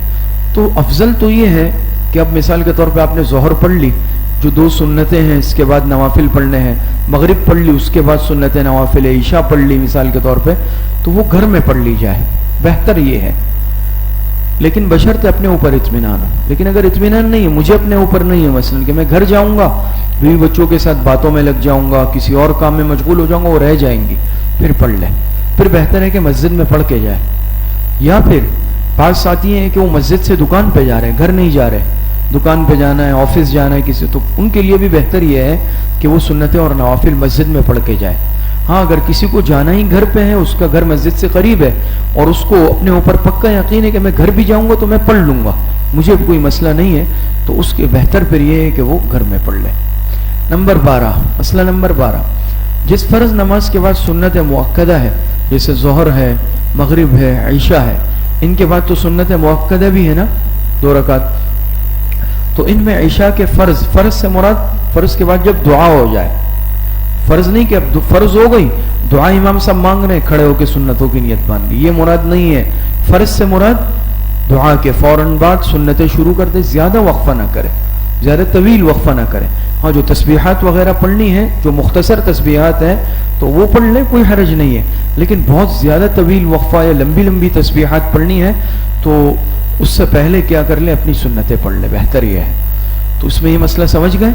تو افضل تو یہ ہے کہ اب مثال کے طور پہ آپ نے ظہر پڑھ لی، جو 2 سنتیں ہیں اس کے بعد نوافل پڑھنے ہیں، مغرب پڑھ لی اس کے بعد سنت نوافل، عشاء پڑھ لی مثال کے طور پہ، تو وہ گھر میں پڑھ لی جائے، بہتر یہ ہے، لیکن بشرطے اپنے اوپر اطمینان ہو۔ لیکن اگر اطمینان نہیں ہے، مجھے اپنے اوپر نہیں ہے، مثلا کہ میں گھر جاؤں گا، بیوی بچوں کے ساتھ باتوں میں لگ جاؤں گا، کسی اور کام میں مشغول ہو جاؤں گا، وہ رہ جائیں گی، پھر پڑھ لیں، پھر بہتر ہے کہ مسجد میں پڑھ کے جائے۔ یا پھر بعض ساتھی ہیں کہ وہ مسجد سے دکان پہ جا رہے ہیں، گھر نہیں جا رہے، دکان پہ جانا ہے، آفس جانا ہے کسی، تو ان کے لیے بھی بہتر یہ ہے کہ وہ سنتیں اور نوافل مسجد میں پڑھ کے جائے۔ ہاں اگر کسی کو جانا ہی گھر پہ ہے، اس کا گھر مسجد سے قریب ہے اور اس کو اپنے اوپر پکا یقین ہے کہ میں گھر بھی جاؤں گا تو میں پڑھ لوں گا، مجھے کوئی مسئلہ نہیں ہے، تو اس کے بہتر پھر یہ ہے کہ وہ گھر میں پڑھ لے۔ نمبر 12، مسئلہ نمبر 12، جس فرض نماز کے بعد سنت مؤکدہ ہے، جیسے ظہر ہے، مغرب ہے، عشاء ہے، ان کے بعد تو سنت مؤکدہ بھی ہے نا 2 رکعت، تو ان میں عشاء کے فرض سے مراد فرض کے بعد جب دعا ہو جائے، فرض نہیں کہ اب فرض ہو گئی، دعا امام صاحب مانگ رہے ہیں، کھڑے ہو کے سنتوں کی نیت مان لی، یہ مراد نہیں ہے۔ فرض سے مراد دعا کے فوراً بعد سنتیں شروع کر دے، زیادہ وقفہ نہ کرے، زیادہ طویل وقفہ نہ کرے۔ ہاں جو تسبیحات وغیرہ پڑھنی ہے، جو مختصر تسبیحات ہیں تو وہ پڑھ لیں، کوئی حرج نہیں ہے، لیکن بہت زیادہ طویل وقفہ یا لمبی لمبی تسبیحات پڑھنی ہے تو اس سے پہلے کیا کر لیں، اپنی سنتیں پڑھ لیں، بہتر یہ ہے۔ تو اس میں یہ مسئلہ سمجھ گئے؟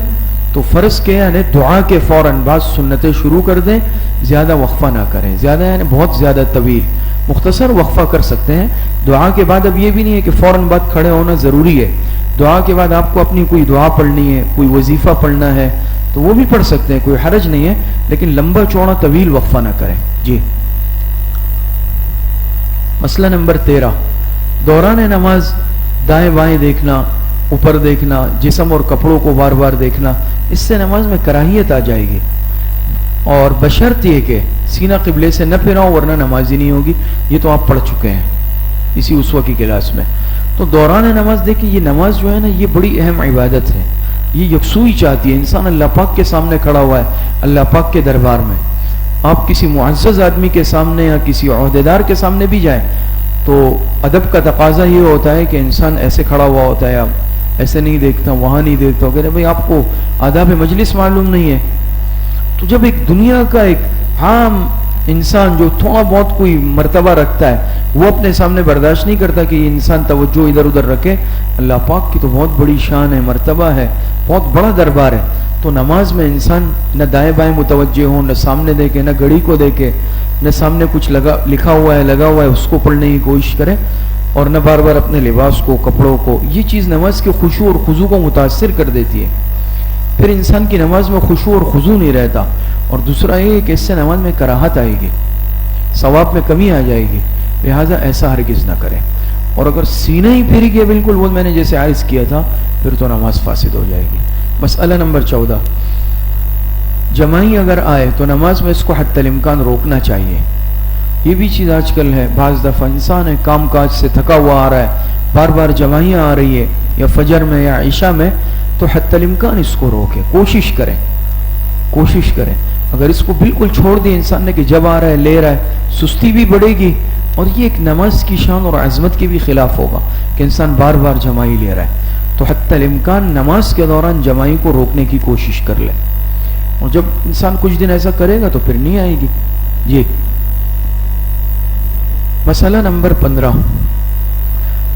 تو فرض کے یعنی دعا کے فوراً بعد سنتیں شروع کر دیں، زیادہ وقفہ نہ کریں، زیادہ یعنی بہت زیادہ طویل، مختصر وقفہ کر سکتے ہیں دعا کے بعد۔ اب یہ بھی نہیں ہے کہ فوراً بعد کھڑے ہونا ضروری ہے، دعا کے بعد آپ کو اپنی کوئی دعا پڑھنی ہے، کوئی وظیفہ پڑھنا ہے تو وہ بھی پڑھ سکتے ہیں، کوئی حرج نہیں ہے، لیکن لمبا چوڑا طویل وقفہ نہ کریں۔ جی مسئلہ نمبر 13، دوران نماز دائیں بائیں دیکھنا، اوپر دیکھنا، جسم اور کپڑوں کو بار بار دیکھنا، اس سے نماز میں کراہیت آ جائے گی، اور بشرط یہ کہ سینہ قبلے سے نہ پھراؤ ورنہ نماز ہی نہیں ہوگی، یہ تو آپ پڑھ چکے ہیں اسی اسوہ کی کلاس میں۔ تو دوران نماز دیکھیں، یہ نماز جو ہے نا یہ بڑی اہم عبادت ہے، یہ یکسوئی چاہتی ہے، انسان اللہ پاک کے سامنے کھڑا ہوا ہے، اللہ پاک کے دربار میں، آپ کسی معزز آدمی کے سامنے یا کسی عہدیدار کے سامنے بھی جائیں تو ادب کا تقاضا یہ ہوتا ہے کہ انسان ایسے کھڑا ہوا ہوتا ہے، ایسے نہیں دیکھتا، وہاں نہیں دیکھتا، کہ بھائی آپ کو آداب مجلس معلوم نہیں ہے۔ تو جب ایک دنیا کا ایک عام انسان جو تھوڑا بہت کوئی مرتبہ رکھتا ہے وہ اپنے سامنے برداشت نہیں کرتا کہ یہ انسان توجہ ادھر ادھر رکھے، اللہ پاک کی تو بہت بڑی شان ہے، مرتبہ ہے، بہت بڑا دربار ہے، تو نماز میں انسان نہ دائیں بائیں متوجہ ہو، نہ سامنے دیکھے، نہ گھڑی کو دیکھے، نہ سامنے کچھ لکھا ہوا ہے لگا ہوا ہے اس کو پڑھنے کی کوشش کرے، اور نہ بار بار اپنے لباس کو، کپڑوں کو۔ یہ چیز نماز کے خشوع اور خضوع کو متاثر کر دیتی ہے، پھر انسان کی نماز میں خشوع اور خضوع نہیں رہتا، اور دوسرا یہ کہ اس سے نماز میں کراہت آئے گی، ثواب میں کمی آ جائے گی، لہٰذا ایسا ہرگز نہ کرے۔ اور اگر سینہ ہی پھر گیا بالکل، وہ میں نے جیسے عرض کیا تھا، پھر تو نماز فاسد ہو جائے گی۔ مسئلہ نمبر 14، جماعی اگر آئے تو نماز میں اس کو حتی الامکان روکنا چاہیے۔ یہ بھی چیز آج کل ہے، بعض دفعہ انسان ہے کام کاج سے تھکا ہوا آ رہا ہے، بار بار جماعیاں آ رہی ہے یا فجر میں یا عشاء میں، تو حتی الامکان اس کو روکے، کوشش کریں۔ اگر اس کو بالکل چھوڑ دیں انسان نے کہ جب آ رہا ہے لے رہا ہے، سستی بھی بڑھے گی، اور یہ ایک نماز کی شان اور عظمت کے بھی خلاف ہوگا کہ انسان بار بار جماعی لے رہا ہے۔ تو حتی الامکان نماز کے دوران جماعی کو روکنے کی کوشش کر لے، اور جب انسان کچھ دن ایسا کرے گا تو پھر نہیں آئے گی۔ جی مسئلہ نمبر 15،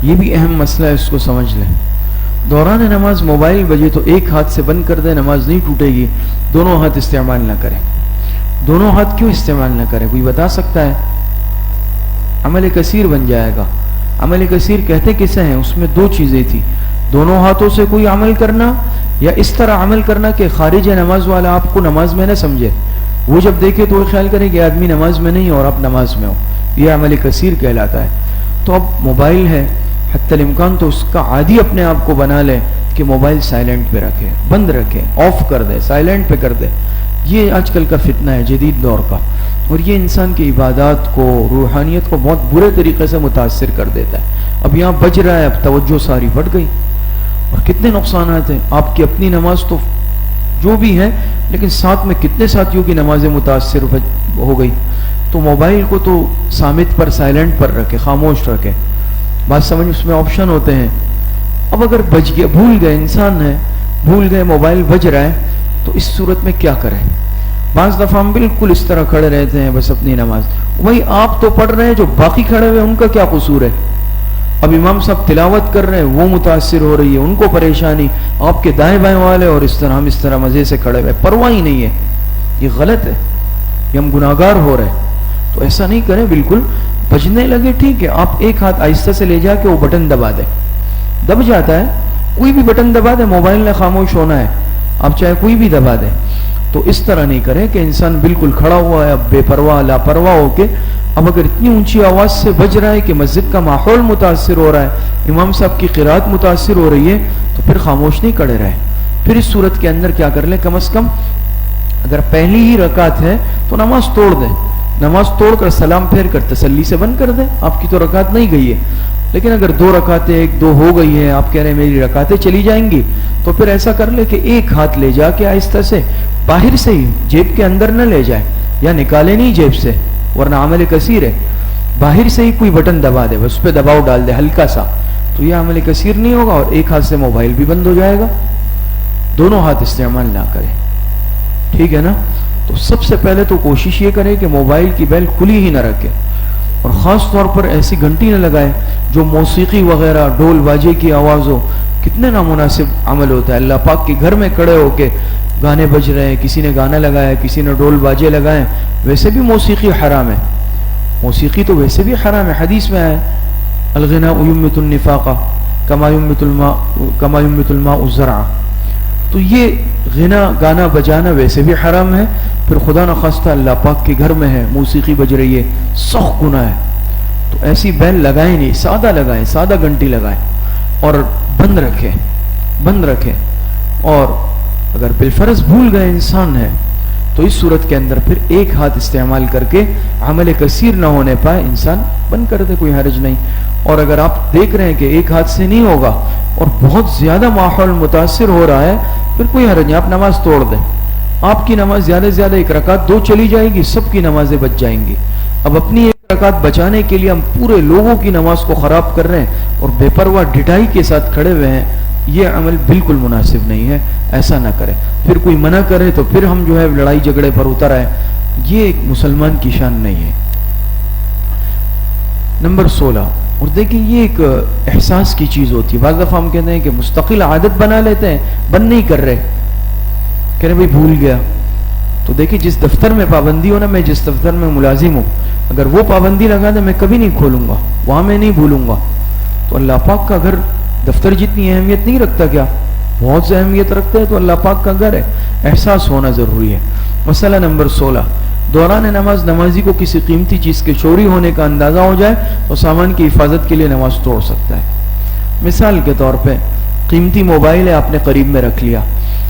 یہ بھی اہم مسئلہ ہے، اس کو سمجھ لیں۔ دوران نماز موبائل بجے تو ایک ہاتھ سے بند کر دیں، نماز نہیں ٹوٹے گی، دونوں ہاتھ استعمال نہ کریں۔ دونوں ہاتھ کیوں استعمال نہ کریں، کوئی بتا سکتا ہے؟ عمل کثیر بن جائے گا۔ عمل کثیر کہتے کسے ہیں؟ اس میں 2 چیزیں تھی، دونوں ہاتھوں سے کوئی عمل کرنا، یا اس طرح عمل کرنا کہ خارج نماز والا آپ کو نماز میں نہ سمجھے، وہ جب دیکھے تو وہ خیال کرے کہ آدمی نماز میں نہیں اور آپ نماز میں ہو، یہ عمل کثیر کہلاتا ہے۔ تو اب موبائل ہے، حتی الامکان تو اس کا عادی اپنے آپ کو بنا لے کہ موبائل سائلنٹ پہ رکھے، بند رکھے، آف کر دے، سائلنٹ پہ کر دے۔ یہ آج کل کا فتنہ ہے جدید دور کا، اور یہ انسان کی عبادات کو، روحانیت کو بہت برے طریقے سے متاثر کر دیتا ہے۔ اب یہاں بج رہا ہے، اب توجہ ساری بڑھ گئی، اور کتنے نقصانات ہیں۔ آپ کی اپنی نماز تو جو بھی ہے، لیکن ساتھ میں کتنے ساتھیوں کی نمازیں متاثر ہو گئی۔ تو موبائل کو تو صامت پر، سائلنٹ پر رکھے، خاموش رکھے۔ بات سمجھ، اس میں آپشن ہوتے ہیں اب اگر بج گیا، بھول گئے، انسان ہے بھول گئے موبائل بج رہا ہے، تو اس صورت میں کیا کریں؟ بعض دفعہ ہم بالکل اس طرح کھڑے رہتے ہیں بس اپنی نماز. وہی آپ تو پڑھ رہے ہیں، جو باقی کھڑے ہوئے ان کا کیا قصور ہے؟ اب امام صاحب تلاوت کر رہے ہیں، وہ متاثر ہو رہی ہے، ان کو پریشانی، آپ کے دائیں بائیں والے اور اس طرح ہم اس طرح مزے سے کھڑے ہوئے، پرواہ ہی نہیں ہے. یہ غلط ہے، یہ ہم گناہگار ہو رہے ہیں. تو ایسا نہیں کریں. بالکل بجنے لگے ٹھیک ہے، آپ ایک ہاتھ آہستہ سے لے جا کے وہ بٹن دبا دیں. دب جاتا ہے، کوئی بھی بٹن دبا دیں، موبائل نے خاموش ہونا ہے، آپ چاہے کوئی بھی دبا دیں. تو اس طرح نہیں کریں کہ انسان بالکل کھڑا ہوا ہے، اب بے پرواہ لاپرواہ ہو کے، اب اگر اتنی اونچی آواز سے بج رہا ہے کہ مسجد کا ماحول متاثر ہو رہا ہے، امام صاحب کی قرات متاثر ہو رہی ہے، تو پھر خاموش نہیں کھڑے رہے. پھر اس صورت کے اندر کیا کر لیں؟ کم از کم اگر پہلی ہی رکعت ہے تو نماز توڑ دیں، نماز توڑ کر سلام پھیر کر تسلی سے بند کر دیں. آپ کی تو رکعت نہیں گئی ہے. لیکن اگر 2 رکعتیں 1-2 ہو گئی ہیں، آپ کہہ رہے ہیں میری رکعتیں چلی جائیں گی، تو پھر ایسا کر لے کہ ایک ہاتھ لے جا کے آہستہ سے باہر سے ہی، جیب کے اندر نہ لے جائے یا نکالے نہیں جیب سے، ورنہ عمل کثیر ہے. باہر سے ہی کوئی بٹن دبا دے، بس اس پہ دباؤ ڈال دے ہلکا سا، تو یہ عمل کثیر نہیں ہوگا اور ایک ہاتھ سے موبائل بھی بند ہو جائے گا. دونوں ہاتھ استعمال نہ کریں، ٹھیک ہے نا؟ تو سب سے پہلے تو کوشش یہ کرے کہ موبائل کی بیل کھلی ہی نہ رکھے، اور خاص طور پر ایسی گھنٹی نہ لگائے جو موسیقی وغیرہ ڈھول باجے کی آواز ہو. کتنے نامناسب عمل ہوتا ہے. اللہ پاک کے گھر میں کھڑے ہو کے گانے بج رہے ہیں، کسی نے گانا لگایا، کسی نے ڈھول باجے لگائے. ویسے بھی موسیقی حرام ہے، موسیقی تو ویسے بھی حرام ہے. حدیث میں ہے الغناء یمت النفاق کما یمت الماء الزرع. تو یہ غنا گانا بجانا ویسے بھی حرام ہے، پھر خدا نخواستہ اللہ پاک کے گھر میں ہے، موسیقی بج رہی ہے، سخت گناہ ہے. تو ایسی بیل لگائیں نہیں، سادہ لگائیں، سادہ گھنٹی لگائیں اور بند رکھیں، بند رکھیں. اور اگر بالفرض بھول گئے انسان ہے تو اس صورت کے اندر پھر ایک ہاتھ استعمال کر کے عمل کثیر نہ ہونے پائے انسان بند کر دے، کوئی حرج نہیں. اور اگر آپ دیکھ رہے ہیں کہ ایک ہاتھ سے نہیں ہوگا اور بہت زیادہ ماحول متاثر ہو رہا ہے، پھر کوئی حرج نہیں، آپ نماز توڑ دیں. آپ کی نماز زیادہ سے زیادہ 1 رکعت 2 چلی جائے گی، سب کی نمازیں بچ جائیں گی. اب اپنی 1 رکعت بچانے کے لیے ہم پورے لوگوں کی نماز کو خراب کر رہے ہیں اور بے پرواہ ڈٹائی کے ساتھ کھڑے ہوئے ہیں. یہ عمل بالکل مناسب نہیں ہے، ایسا نہ کریں. پھر کوئی منع کرے تو پھر ہم جو ہے لڑائی جھگڑے پر اتر آئے، یہ ایک مسلمان کی شان نہیں ہے. نمبر 16. اور دیکھیں یہ ایک احساس کی چیز ہوتی ہے. بعض دفعہ ہم کہتے ہیں کہ مستقل عادت بنا لیتے ہیں، بند نہیں کر رہے، کہہ رہے بھائی بھول گیا. تو دیکھیں جس دفتر میں پابندی ہو نا، میں جس دفتر میں ملازم ہوں، اگر وہ پابندی لگا دے میں کبھی نہیں کھولوں گا، وہاں میں نہیں بھولوں گا. تو اللہ پاک کا گھر دفتر جتنی اہمیت نہیں رکھتا کیا؟ بہت سے اہمیت رکھتا ہے. تو اللہ پاک کا گھر ہے، احساس ہونا ضروری ہے. مسئلہ نمبر 16. دوران نماز نمازی کو کسی قیمتی چیز کے چوری ہونے کا اندازہ ہو جائے تو سامان کی حفاظت کے لیے نماز توڑ سکتا ہے. مثال کے طور پہ قیمتی موبائل ہے، آپ نے قریب میں رکھ لیا،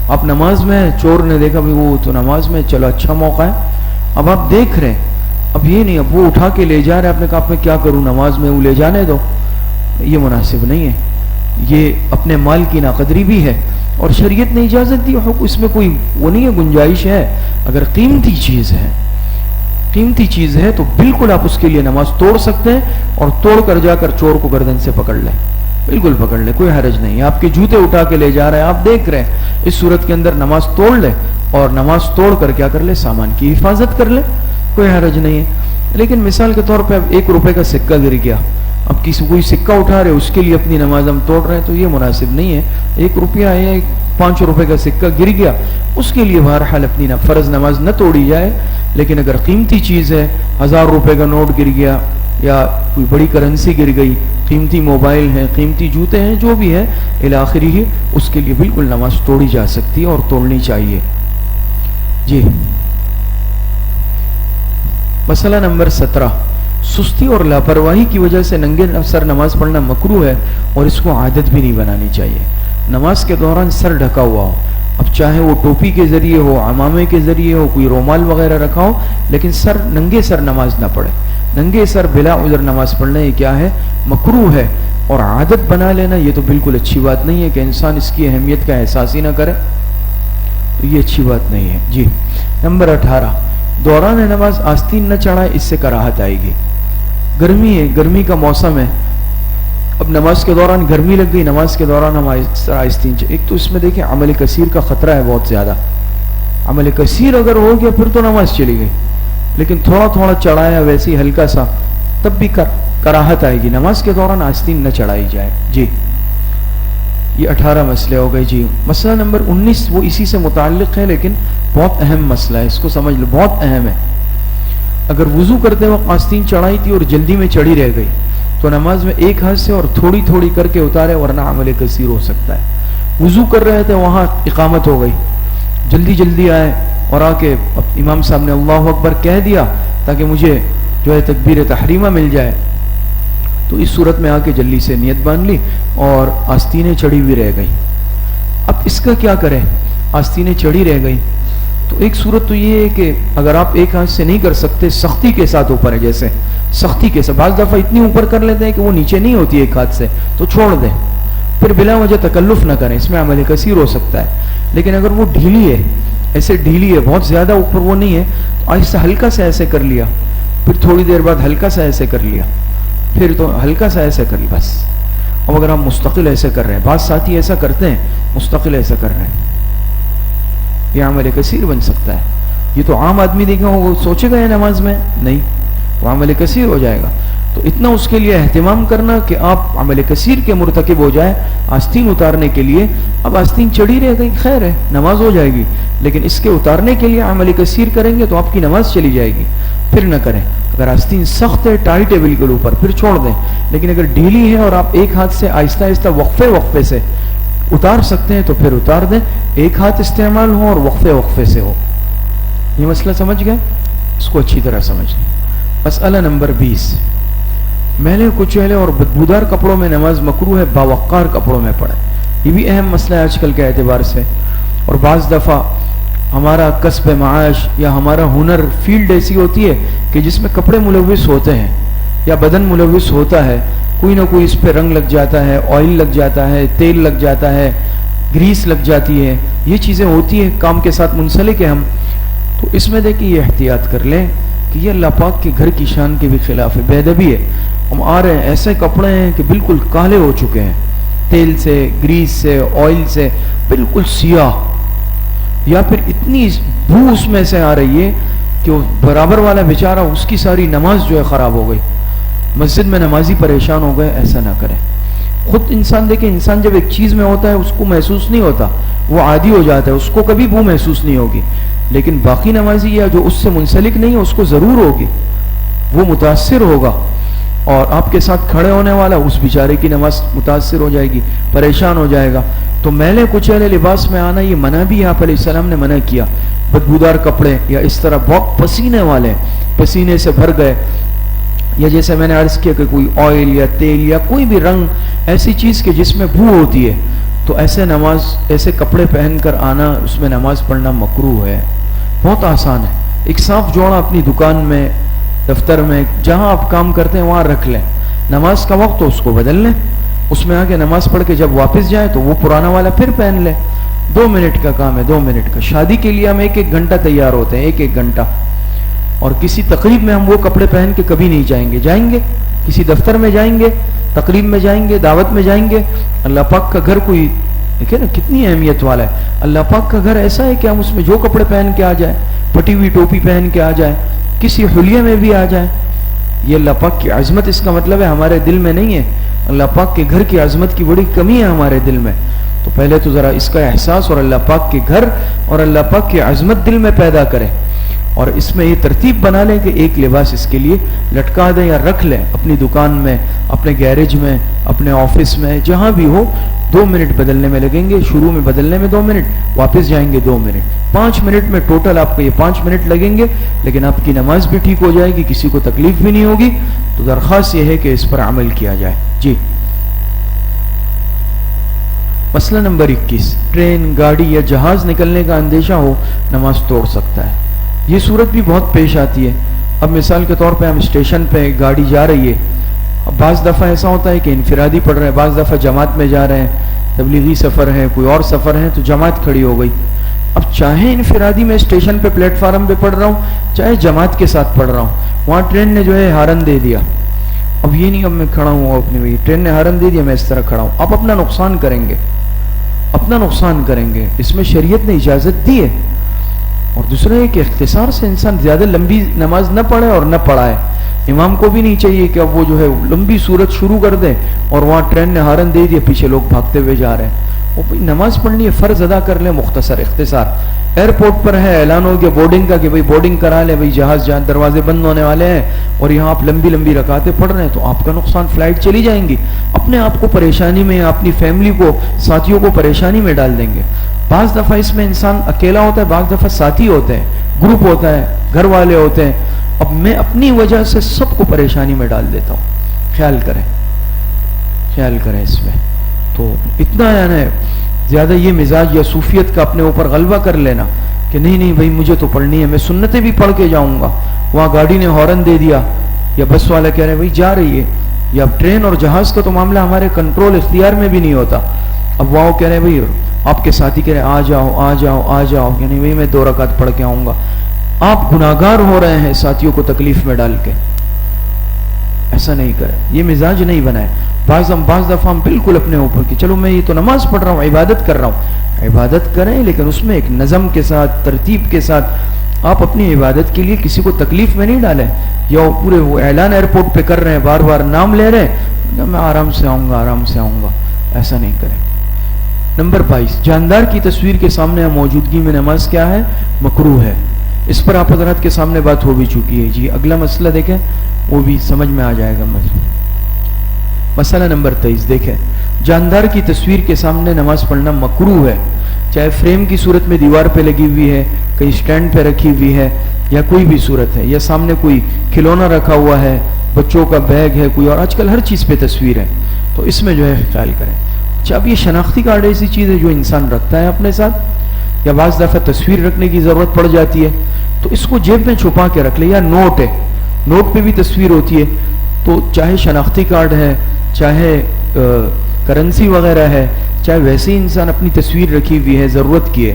آپ نماز میں چور نے دیکھا بھی وہ تو نماز میں، چلو اچھا موقع ہے. اب آپ دیکھ رہے ہیں، اب یہ نہیں، اب وہ اٹھا کے لے جا رہے، آپ نے کہا میں کیا کروں، نماز میں وہ لے جانے دو. یہ مناسب نہیں ہے، یہ اپنے مال کی ناقدری بھی ہے اور شریعت نے اجازت دی. اس میں کوئی وہ نہیں ہے، گنجائش ہے. اگر قیمتی چیز ہے، قیمتی چیز ہے تو بالکل آپ اس کے لیے نماز توڑ سکتے ہیں اور توڑ کر جا کر چور کو گردن سے پکڑ لیں، بالکل پکڑ لیں، کوئی حرج نہیں. آپ کے جوتے اٹھا کے لے جا رہے ہیں، آپ دیکھ رہے ہیں، اس صورت کے اندر نماز توڑ لیں اور نماز توڑ کر کیا کر لیں، سامان کی حفاظت کر لیں، کوئی حرج نہیں ہے. لیکن مثال کے طور پہ اب 1 روپے کا سکہ گر گیا، اب کسی کوئی سکہ اٹھا رہے اس کے لیے اپنی نماز ہم توڑ رہے ہیں، تو یہ مناسب نہیں ہے. 1 روپیہ ہے یا 5 روپے کا سکہ گر گیا، اس کے لیے بہرحال اپنی فرض نماز نہ توڑی جائے. لیکن اگر قیمتی چیز ہے، 1000 روپے کا نوٹ گر گیا یا کوئی بڑی کرنسی گر گئی، قیمتی موبائل ہے، قیمتی جوتے ہیں، جو بھی ہے الاخری ہے، اس کے لیے بالکل نماز توڑی جا سکتی ہے اور توڑنی چاہیے. جی مسئلہ نمبر 17. سستی اور لاپرواہی کی وجہ سے ننگے سر نماز پڑھنا مکروہ ہے اور اس کو عادت بھی نہیں بنانی چاہیے. نماز کے دوران سر ڈھکا ہوا ہو، اب چاہے وہ ٹوپی کے ذریعے ہو، عمامے کے ذریعے ہو، کوئی رومال وغیرہ رکھا ہو، لیکن ننگے سر نماز نہ پڑھے. ننگے سر بلا عذر نماز پڑھنا یہ کیا ہے؟ مکروہ ہے. اور عادت بنا لینا یہ تو بالکل اچھی بات نہیں ہے کہ انسان اس کی اہمیت کا احساس ہی نہ کرے، تو یہ اچھی بات نہیں ہے. جی نمبر 18. دوران نماز آستین نہ چڑھائے، اس سے کراہت آئے گی. گرمی ہے، گرمی کا موسم ہے، اب نماز کے دوران گرمی لگ گئی، نماز کے دوران ہم آہستین ایک تو اس میں دیکھیں عمل کثیر کا خطرہ ہے بہت زیادہ. عمل کثیر اگر ہو گیا پھر تو نماز چلی گئی، لیکن تھوڑا تھوڑا چڑھایا ویسے ہی ہلکا سا تب بھی کراہت آئے گی. نماز کے دوران آستین نہ چڑھائی جائے. جی یہ 18 مسئلے ہو گئے. جی مسئلہ نمبر 19 وہ اسی سے متعلق ہے لیکن بہت اہم مسئلہ ہے، اس کو سمجھ لو، بہت اہم ہے. اگر وضو کرتے وقت آستین چڑھائی تھی اور جلدی میں چڑھی رہ گئی تو نماز میں ایک ہاتھ سے اور تھوڑی تھوڑی کر کے اتارے، ورنہ عمل کثیر ہو سکتا ہے. وضو کر رہے تھے، وہاں اقامت ہو گئی، جلدی جلدی آئے اور آ کے امام صاحب نے اللہ اکبر کہہ دیا تاکہ مجھے جو ہے تکبیر تحریمہ مل جائے، تو اس صورت میں آ کے جلدی سے نیت باندھ لی اور آستینیں چڑھی ہوئی رہ گئی. اب اس کا کیا کریں؟ آستینیں چڑھی رہ گئی تو ایک صورت تو یہ ہے کہ اگر آپ ایک ہاتھ سے نہیں کر سکتے، سختی کے ساتھ اوپر ہے، جیسے سختی کے ساتھ بعض دفعہ اتنی اوپر کر لیتے ہیں کہ وہ نیچے نہیں ہوتی ایک ہاتھ سے، تو چھوڑ دیں، پھر بلا وجہ تکلف نہ کریں، اس میں عمل کثیر ہو سکتا ہے. لیکن اگر وہ ڈھیلی ہے، ایسے ڈھیلی ہے، بہت زیادہ اوپر وہ نہیں ہے، تو آہستہ ہلکا سا ایسے کر لیا، پھر تھوڑی دیر بعد ہلکا سا ایسے کر لیا، پھر تو ہلکا سا ایسے کر لیا بس. اب اگر آپ مستقل ایسے کر رہے ہیں، بعض ساتھی ایسا کرتے ہیں مستقل ایسا کر رہے ہیں، یہ عمل کثیر بن سکتا ہے. یہ تو عام آدمی دیکھا وہ سوچے گا یہ نماز میں نہیں، وہ عمل کثیر ہو جائے گا. تو اتنا اس کے لیے اہتمام کرنا کہ آپ عمل کثیر کے مرتکب ہو جائے. آستین اتارنے کے لیے اب آستین چڑھی رہ گئی، خیر ہے، نماز ہو جائے گی، لیکن اس کے اتارنے کے لیے عمل کثیر کریں گے تو آپ کی نماز چلی جائے گی. پھر نہ کریں. اگر آستین سخت ہے، ٹائٹ ہے بالکل اوپر، پھر چھوڑ دیں. لیکن اگر ڈھیلی ہے اور آپ ایک ہاتھ سے آہستہ آہستہ وقفے سے اتار سکتے ہیں تو پھر اتار دیں. ایک ہاتھ استعمال ہو اور وقفے سے ہو. یہ مسئلہ سمجھ گئے؟ اس کو اچھی طرح سمجھ لیں. مسئلہ نمبر 20 میلے کچیلے اور بدبودار کپڑوں میں نماز مکروہ ہے، باوقار کپڑوں میں پڑھیں. یہ بھی اہم مسئلہ ہے آج کل کے اعتبار سے. اور بعض دفعہ ہمارا کسب معاش یا ہمارا ہنر فیلڈ ایسی ہوتی ہے کہ جس میں کپڑے ملوث ہوتے ہیں یا بدن ملوث ہوتا ہے، کوئی نہ کوئی اس پہ رنگ لگ جاتا ہے، آئل لگ جاتا ہے، تیل لگ جاتا ہے، گریس لگ جاتی ہے، یہ چیزیں ہوتی ہیں، کام کے ساتھ منسلک ہیں ہم. تو اس میں دیکھیں یہ احتیاط کر لیں کہ یہ اللہ پاک کے گھر کی شان کے بھی خلاف ہے، بے ادبی ہے. ہم آ رہے ہیں، ایسے کپڑے ہیں کہ بالکل کالے ہو چکے ہیں، تیل سے، گریس سے، آئل سے، بالکل سیاہ، یا پھر اتنی بو اس میں سے آ رہی ہے کہ وہ برابر والا بیچارہ اس کی ساری نماز جو ہے خراب ہو گئی، مسجد میں نمازی پریشان ہو گئے. ایسا نہ کریں. خود انسان دیکھیں، انسان جب ایک چیز میں ہوتا ہے اس کو محسوس نہیں ہوتا، وہ عادی ہو جاتا ہے، اس کو کبھی بو محسوس نہیں ہوگی. لیکن باقی نمازی یا جو اس سے منسلک نہیں ہے اس کو ضرور ہوگی، وہ متاثر ہوگا، اور آپ کے ساتھ کھڑے ہونے والا اس بیچارے کی نماز متاثر ہو جائے گی، پریشان ہو جائے گا. تو میلے کچیلے لباس میں آنا یہ منع بھی آپ علیہ السلام نے منع کیا. بدبودار کپڑے یا اس طرح بہت پسینے والے، پسینے سے بھر گئے، یا جیسے میں نے عرض کیا کہ کوئی آئل یا تیل یا کوئی بھی رنگ ایسی چیز کہ جس میں بو ہوتی ہے، تو ایسے کپڑے پہن کر آنا، اس میں نماز پڑھنا مکروہ ہے. بہت آسان ہے. ایک صاف جوڑا اپنی دکان میں، دفتر میں، جہاں آپ کام کرتے ہیں وہاں رکھ لیں. نماز کا وقت تو اس کو بدل لیں، اس میں آگے نماز پڑھ کے جب واپس جائیں تو وہ پرانا والا پھر پہن لیں. 2 منٹ کا کام ہے، 2 منٹ کا. شادی کے لیے ہم 1-1 گھنٹہ تیار ہوتے ہیں، 1-1 گھنٹہ. اور کسی تقریب میں ہم وہ کپڑے پہن کے کبھی نہیں جائیں گے کسی دفتر میں جائیں گے، تقریب میں جائیں گے، دعوت میں جائیں گے. اللہ پاک کا گھر کوئی دیکھیں نا کتنی اہمیت والا ہے. اللہ پاک کا گھر ایسا ہے کہ ہم اس میں جو کپڑے پہن کے آ جائیں، پھٹی ہوئی ٹوپی پہن کے آ جائیں، کسی حلیے میں بھی آ جائیں. یہ اللہ پاک کی عظمت، اس کا مطلب ہے ہمارے دل میں نہیں ہے. اللہ پاک کے گھر کی عظمت کی بڑی کمی ہے ہمارے دل میں. تو پہلے تو ذرا اس کا احساس اور اللہ پاک کے گھر اور اللہ پاک کی عظمت دل میں پیدا کریں، اور اس میں یہ ترتیب بنا لیں کہ ایک لباس اس کے لیے لٹکا دیں یا رکھ لیں اپنی دکان میں، اپنے گیرج میں، اپنے آفس میں، جہاں بھی ہو. 2 منٹ بدلنے میں لگیں گے، شروع میں بدلنے میں 2 منٹ، واپس جائیں گے 2 منٹ، 5 منٹ میں ٹوٹل آپ کو یہ 5 منٹ لگیں گے. لیکن آپ کی نماز بھی ٹھیک ہو جائے گی، کسی کو تکلیف بھی نہیں ہوگی. تو درخواست یہ ہے کہ اس پر عمل کیا جائے. جی مسئلہ نمبر 21 ٹرین، گاڑی یا جہاز نکلنے کا اندیشہ ہو، نماز توڑ سکتا ہے. یہ صورت بھی بہت پیش آتی ہے. اب مثال کے طور پہ ہم اسٹیشن پہ گاڑی جا رہی ہے، اب بعض دفعہ ایسا ہوتا ہے کہ انفرادی پڑھ رہے ہیں، بعض دفعہ جماعت میں جا رہے ہیں، تبلیغی سفر ہے، کوئی اور سفر ہے، تو جماعت کھڑی ہو گئی. اب چاہے انفرادی میں اسٹیشن پہ پلیٹ فارم پہ پڑھ رہا ہوں، چاہے جماعت کے ساتھ پڑھ رہا ہوں، وہاں ٹرین نے جو ہے ہارن دے دیا اب یہ نہیں اب میں کھڑا ہوں اپنی ٹرین نے ہارن دے دیا میں اس طرح کھڑا ہوں، آپ اپنا نقصان کریں گے، اپنا نقصان کریں گے. اس میں شریعت نے اجازت دی ہے. اور دوسرا یہ کہ اختصار سے انسان زیادہ لمبی نماز نہ پڑھے اور نہ پڑھائے. امام کو بھی نہیں چاہیے کہ اب وہ جو ہے لمبی صورت شروع کر دے اور وہاں ٹرین نے ہارن دے دیا پیچھے لوگ بھاگتے ہوئے جا رہے ہیں. وہ بھائی نماز پڑھنی ہے، فرض ادا کر لیں، مختصر اختصار. ایئرپورٹ پر ہے، اعلان ہو گیا بورڈنگ کا کہ بھائی بورڈنگ کرا لیں، بھائی جہاز جہاں دروازے بند ہونے والے ہیں، اور یہاں آپ لمبی لمبی رکعتیں پڑھ رہے ہیں تو آپ کا نقصان، فلائٹ چلی جائیں گی، اپنے آپ کو پریشانی میں، اپنی فیملی کو، ساتھیوں کو پریشانی میں ڈال دیں گے. بعض دفعہ اس میں انسان اکیلا ہوتا ہے، بعض دفعہ ساتھی ہوتے ہیں، گروپ ہوتا ہے، گھر والے ہوتے ہیں. اب میں اپنی وجہ سے سب کو پریشانی میں ڈال دیتا ہوں. خیال کریں اس میں. تو اتنا یعنی زیادہ یہ مزاج یا صوفیت کا اپنے اوپر غلبہ کر لینا کہ نہیں بھائی مجھے تو پڑھنی ہے، میں سنتیں بھی پڑھ کے جاؤں گا. وہاں گاڑی نے ہارن دے دیا یا بس والا کہہ رہے ہیں بھائی جا رہی ہے، یا ٹرین اور جہاز کا تو معاملہ ہمارے کنٹرول اختیار میں بھی نہیں ہوتا. اب وہ کہہ رہے ہیں بھائی آپ کے ساتھی کہہ رہے ہیں آ جاؤ یعنی بھائی میں 2 رکعت پڑھ کے آؤں گا. آپ گناہگار ہو رہے ہیں ساتھیوں کو تکلیف میں ڈال کے. ایسا نہیں کرے، یہ مزاج نہیں بنائے. بعض دفعہ ہم بالکل اپنے اوپر کہ چلو میں یہ تو نماز پڑھ رہا ہوں، عبادت کر رہا ہوں. عبادت کریں لیکن اس میں ایک نظم کے ساتھ، ترتیب کے ساتھ. آپ اپنی عبادت کے لیے کسی کو تکلیف میں نہیں ڈالیں. یا پورے وہ اعلان ایئرپورٹ پہ کر رہے ہیں، بار بار نام لے رہے ہیں، میں آرام سے آؤں گا. ایسا نہیں کریں. نمبر 22، جاندار کی تصویر کے سامنے موجودگی میں نماز کیا ہے؟ مکروہ ہے. اس پر آپ حضرات کے سامنے بات ہو بھی چکی ہے. جی اگلا مسئلہ دیکھیں، وہ بھی سمجھ میں آ جائے گا. مسئلہ نمبر 23 دیکھیں، جاندار کی تصویر کے سامنے نماز پڑھنا مکروہ ہے. چاہے فریم کی صورت میں دیوار پہ لگی ہوئی ہے، کہیں سٹینڈ پہ رکھی ہوئی ہے، یا کوئی بھی صورت ہے، یا سامنے کوئی کھلونا رکھا ہوا ہے، بچوں کا بیگ ہے کوئی، اور آج کل ہر چیز پہ تصویر ہے. تو اس میں جو ہے خیال کریں. اچھا اب یہ شناختی کارڈ ایسی چیز ہے جو انسان رکھتا ہے اپنے ساتھ، یا بعض دفعہ تصویر رکھنے کی ضرورت پڑ جاتی ہے تو اس کو جیب میں چھپا کے رکھ لے. یا نوٹ ہے، نوٹ پہ بھی تصویر ہوتی ہے. تو چاہے شناختی کارڈ ہے، چاہے کرنسی وغیرہ ہے، چاہے ویسے ہی انسان اپنی تصویر رکھی ہوئی ہے ضرورت کی ہے،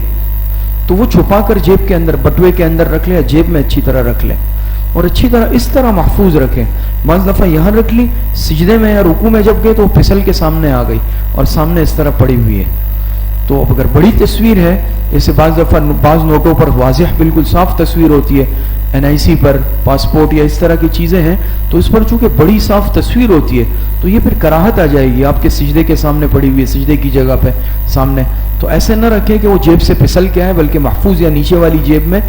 تو وہ چھپا کر جیب کے اندر، بٹوے کے اندر رکھ لے، یا جیب میں اچھی طرح رکھ لے، اور اچھی طرح اس طرح محفوظ رکھیں. بعض دفعہ یہاں رکھ لی، سجدے میں یا رکوع میں جب گئے تو وہ پھسل کے سامنے آ گئی اور سامنے اس طرح پڑی ہوئی ہے. تو اب اگر بڑی تصویر ہے، جیسے بعض دفعہ بعض نوٹوں پر واضح بالکل صاف تصویر ہوتی ہے، NIC پر، پاسپورٹ یا اس طرح کی چیزیں ہیں، تو اس پر چونکہ بڑی صاف تصویر ہوتی ہے تو یہ پھر کراہت آ جائے گی. آپ کے سجدے کے سامنے پڑی ہوئی ہے، سجدے کی جگہ پہ سامنے، تو ایسے نہ رکھیں کہ وہ جیب سے پھسل کے آئے، بلکہ محفوظ یا نیچے والی جیب میں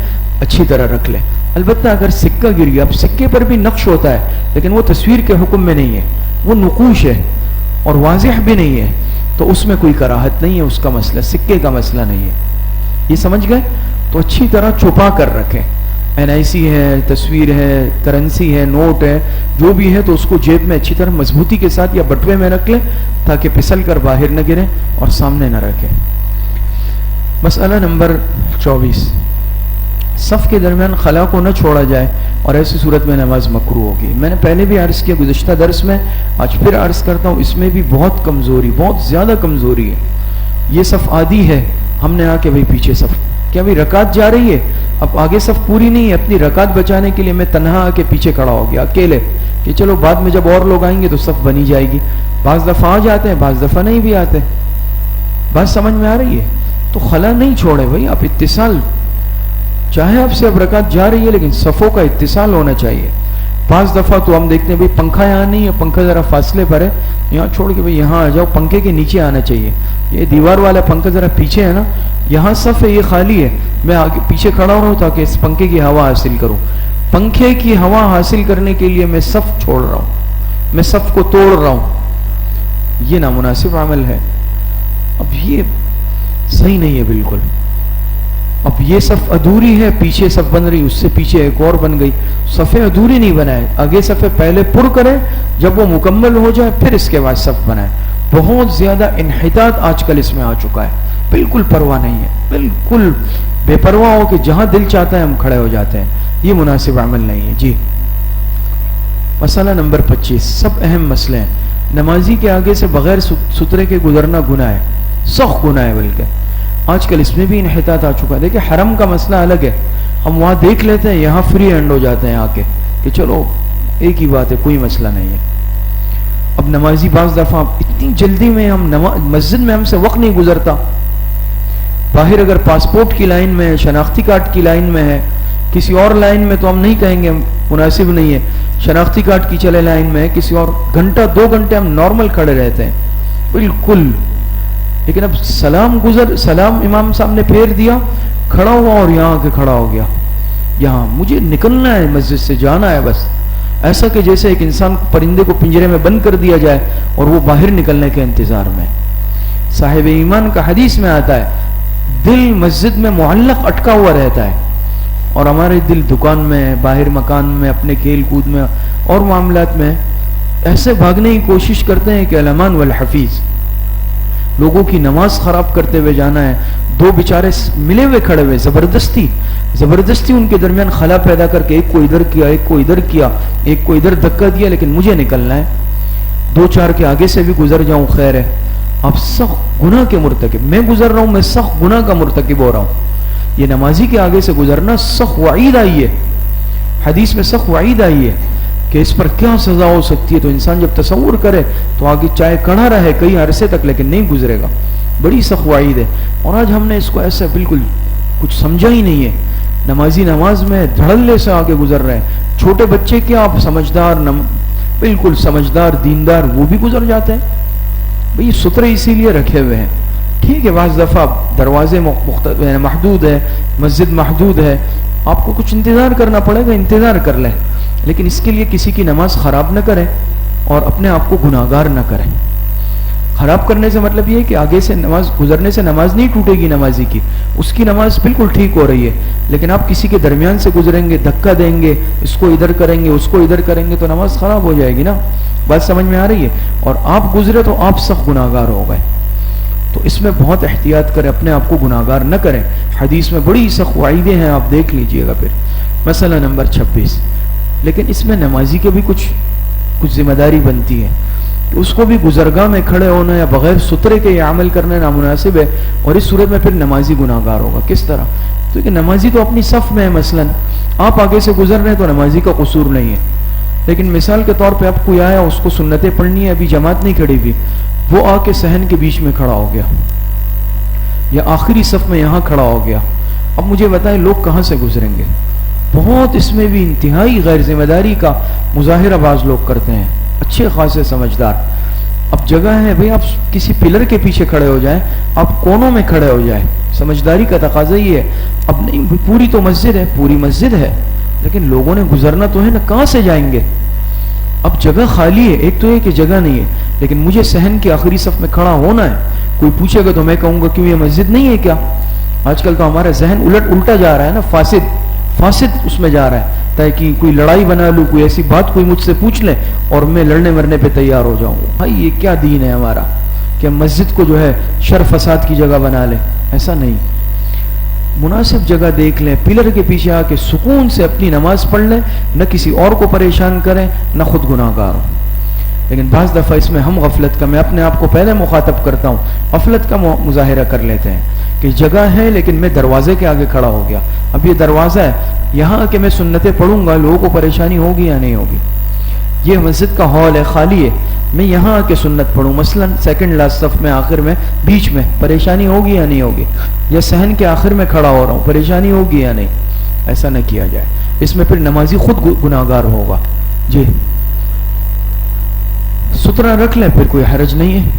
اچھی طرح رکھ لیں. البتہ اگر سکہ گر گیا، اب سکے پر بھی نقش ہوتا ہے لیکن وہ تصویر کے حکم میں نہیں ہے، وہ نقوش ہے اور واضح بھی نہیں ہے، تو اس میں کوئی کراہت نہیں ہے. اس کا مسئلہ سکے کا مسئلہ نہیں ہے. یہ سمجھ گئے؟ تو اچھی طرح چھپا کر رکھیں. NIC ہے، تصویر ہے، کرنسی ہے، نوٹ ہے، جو بھی ہے تو اس کو جیب میں اچھی طرح مضبوطی کے ساتھ یا بٹوے میں رکھ لیں تاکہ پھسل کر باہر نہ گریں اور سامنے نہ رکھیں. مسئلہ نمبر 24، صف کے درمیان خلا کو نہ چھوڑا جائے اور ایسی صورت میں نماز مکروہ ہوگی. میں نے پہلے بھی عرض کیا گزشتہ درس میں، آج پھر عرض کرتا ہوں، اس میں بھی بہت کمزوری، بہت زیادہ کمزوری ہے. یہ صف عادی ہے، ہم نے آ کے بھائی پیچھے صف، کیا بھائی رکعت جا رہی ہے، اب آگے صف پوری نہیں ہے، اپنی رکعت بچانے کے لیے میں تنہا آ کے پیچھے کھڑا ہو گیا اکیلے کہ چلو بعد میں جب اور لوگ آئیں گے تو صف بنی جائے گی. بعض دفعہ آ جاتے ہیں، بعض دفعہ نہیں بھی آتے. بات سمجھ میں آ رہی ہے؟ تو خلا نہیں چھوڑے بھائی، آپ اتصال، چاہے آپ سے اب رکعت جا رہی ہے لیکن صفوں کا اتصال ہونا چاہیے. بعض دفعہ تو ہم دیکھتے ہیں بھائی پنکھا یہاں نہیں ہے، پنکھا ذرا فاصلے پر ہے، یہاں چھوڑ کے بھائی یہاں آ جاؤ، پنکھے کے نیچے آنا چاہیے. یہ دیوار والا پنکھا ذرا پیچھے ہے نا، یہاں صف ہے، یہ خالی ہے، میں آگے پیچھے کھڑا ہوں تاکہ اس پنکھے کی ہوا حاصل کروں. پنکھے کی ہوا حاصل کرنے کے لیے میں صف چھوڑ رہا ہوں، میں صف کو توڑ رہا ہوں. یہ نامناسب عمل ہے. اب یہ صحیح نہیں ہے بالکل. اب یہ صف ادھوری ہے، پیچھے صف بن رہی، اس سے پیچھے ایک اور بن گئی. صفیں ادھوری نہیں بنائے، آگے صفیں پہلے پر کریں، جب وہ مکمل ہو جائے پھر اس کے بعد صف بنائے. بہت زیادہ انحطاط آج کل اس میں آ چکا ہے، بالکل پرواہ نہیں ہے، بالکل بے پرواہ ہو کہ جہاں دل چاہتا ہے ہم کھڑے ہو جاتے ہیں. یہ مناسب عمل نہیں ہے. جی مسئلہ نمبر 25، سب اہم مسئلے ہیں. نمازی کے آگے سے بغیر سترے کے گزرنا گناہ ہے، سخت گناہ ہے. بلکہ آج کل اس میں بھی انحطاط آ چکا ہے. دیکھیں حرم کا مسئلہ الگ ہے، ہم وہاں دیکھ لیتے ہیں، یہاں فری ہینڈ ہو جاتے ہیں آ کے کہ چلو ایک ہی بات ہے، کوئی مسئلہ نہیں ہے. اب نمازی بعض دفعہ اتنی جلدی میں مسجد میں ہم سے وقت نہیں گزرتا. باہر اگر پاسپورٹ کی لائن میں ہے, شناختی کارڈ کی لائن میں ہے, کسی اور لائن میں تو ہم نہیں کہیں گے, مناسب نہیں ہے. شناختی کارڈ کی چلے لائن میں ہے, کسی اور گھنٹہ 2 گھنٹے ہم نارمل کھڑے رہتے ہیں بالکل. لیکن اب سلام امام صاحب نے پھیر دیا, کھڑا ہوا اور یہاں کے کھڑا ہو گیا. یہاں مجھے نکلنا ہے, مسجد سے جانا ہے بس. ایسا کہ جیسے ایک انسان پرندے کو پنجرے میں بند کر دیا جائے اور وہ باہر نکلنے کے انتظار میں. صاحب ایمان کا حدیث میں آتا ہے دل مسجد میں معلق اٹکا ہوا رہتا ہے, اور ہمارے دل دکان میں, باہر مکان میں, اپنے کھیل کود میں اور معاملات میں ایسے بھاگنے کی کوشش کرتے ہیں کہ الامان والحفیظ, لوگوں کی نماز خراب کرتے ہوئے جانا ہے. 2 بیچارے ملے ہوئے کھڑے ہوئے, زبردستی ان کے درمیان خلا پیدا کر کے ایک کو ادھر کیا, ایک کو ادھر کیا, ایک کو ادھر دھکا دیا, لیکن مجھے نکلنا ہے. 2-4 کے آگے سے بھی گزر جاؤں خیر ہے. اب سخت گناہ کے مرتکب میں گزر رہا ہوں, میں سخت گناہ کا مرتکب ہو رہا ہوں. یہ نمازی کے آگے سے گزرنا سخت وعید آئی ہے, حدیث میں سخت وعید آئی ہے کہ اس پر کیا سزا ہو سکتی ہے. تو انسان جب تصور کرے تو آگے چاہے کڑا رہے کئی عرصے تک, لیکن نہیں گزرے گا. بڑی سخت وعید ہے. اور آج ہم نے اس کو ایسا بالکل کچھ سمجھا ہی نہیں ہے. نمازی نماز میں دھڑلے سے آگے گزر رہے ہیں. چھوٹے بچے کیا, آپ سمجھدار, بالکل سمجھدار, دیندار, وہ بھی گزر جاتے ہیں. بھئی سترے اسی لیے رکھے ہوئے ہیں. ٹھیک ہے, بعض دفعہ دروازے محدود ہے, مسجد محدود ہے, آپ کو کچھ انتظار کرنا پڑے گا, انتظار کر لیں, لیکن اس کے لیے کسی کی نماز خراب نہ کریں اور اپنے آپ کو گناہگار نہ کریں. خراب کرنے سے مطلب یہ ہے کہ آگے سے نماز گزرنے سے نماز نہیں ٹوٹے گی نمازی کی, اس کی نماز بالکل ٹھیک ہو رہی ہے, لیکن آپ کسی کے درمیان سے گزریں گے, دھکا دیں گے, اس کو ادھر کریں گے, اس کو ادھر کریں گے, تو نماز خراب ہو جائے گی نا. بات سمجھ میں آ رہی ہے؟ اور آپ گزرے تو آپ سخت گناہگار ہو گئے. تو اس میں بہت احتیاط کریں, اپنے آپ کو گناہگار نہ کریں. حدیث میں بڑی سخت وعیدیں ہیں, آپ دیکھ لیجئے گا. پھر مسئلہ نمبر 26. لیکن اس میں نمازی کے بھی کچھ ذمہ داری بنتی ہے کہ اس کو بھی گزرگاہ میں کھڑے ہونا یا بغیر سترے کے یہ عمل کرنا نامناسب ہے, اور اس صورت میں پھر نمازی گناہگار ہوگا. کس طرح؟ تو کہ نمازی تو اپنی صف میں ہے, مثلا آپ آگے سے گزر رہے ہیں تو نمازی کا قصور نہیں ہے, لیکن مثال کے طور پہ آپ کوئی آیا, اس کو سنتیں پڑھنی ہے, ابھی جماعت نہیں کھڑی ہوئی, وہ آ کے صحن کے بیچ میں کھڑا ہو گیا یا آخری صف میں یہاں کھڑا ہو گیا. اب مجھے بتائیں لوگ کہاں سے گزریں گے؟ بہت اس میں بھی انتہائی غیر ذمہ داری کا مظاہرہ بعض لوگ کرتے ہیں, اچھے خاصے سمجھدار. اب جگہ ہے بھئی, آپ کسی پلر کے پیچھے کھڑے ہو جائیں, آپ کونوں میں کھڑے ہو جائیں. سمجھداری کا تقاضا یہ ہے. اب نہیں, پوری تو مسجد ہے, پوری مسجد ہے, لیکن لوگوں نے گزرنا تو ہے نا, کہاں سے جائیں گے؟ اب جگہ خالی ہے, ایک تو ہے کہ جگہ نہیں ہے, لیکن مجھے صحن کی آخری صف میں کھڑا ہونا ہے. کوئی پوچھے گا تو میں کہوں گا کیوں یہ مسجد نہیں ہے کیا؟ آج کل تو ہمارا ذہن الٹا جا رہا ہے نا, فاسد اس میں جا رہا ہے, تاکہ کوئی لڑائی بنا لوں, کوئی ایسی بات کوئی مجھ سے پوچھ لے اور میں لڑنے مرنے پہ تیار ہو جاؤں. بھائی یہ کیا دین ہے ہمارا کہ مسجد کو جو ہے شر فساد کی جگہ بنا لیں؟ ایسا نہیں. مناسب جگہ دیکھ لیں, پلر کے پیچھے آ کے سکون سے اپنی نماز پڑھ لیں, نہ کسی اور کو پریشان کریں, نہ خود گناہگار ہوں. لیکن بعض دفعہ اس میں ہم غفلت کا, میں اپنے آپ کو پہلے مخاطب کرتا ہوں, غفلت کا مظاہرہ کر لیتے ہیں کہ جگہ ہے لیکن میں دروازے کے آگے کھڑا ہو گیا. اب یہ دروازہ ہے, یہاں آ کے میں سنتیں پڑھوں گا, لوگوں کو پریشانی ہوگی یا نہیں ہوگی؟ یہ مسجد کا ہال ہے, خالی ہے, میں یہاں آ کے سنت پڑھوں, مثلا سیکنڈ لاسٹ صف میں, آخر میں, بیچ میں, پریشانی ہوگی یا نہیں ہوگی؟ یا صحن کے آخر میں کھڑا ہو رہا ہوں, پریشانی ہوگی یا نہیں؟ ایسا نہ کیا جائے, اس میں پھر نمازی خود گناہگار ہوگا. جی سترہ رکھ لیں, پھر کوئی حرج نہیں ہے.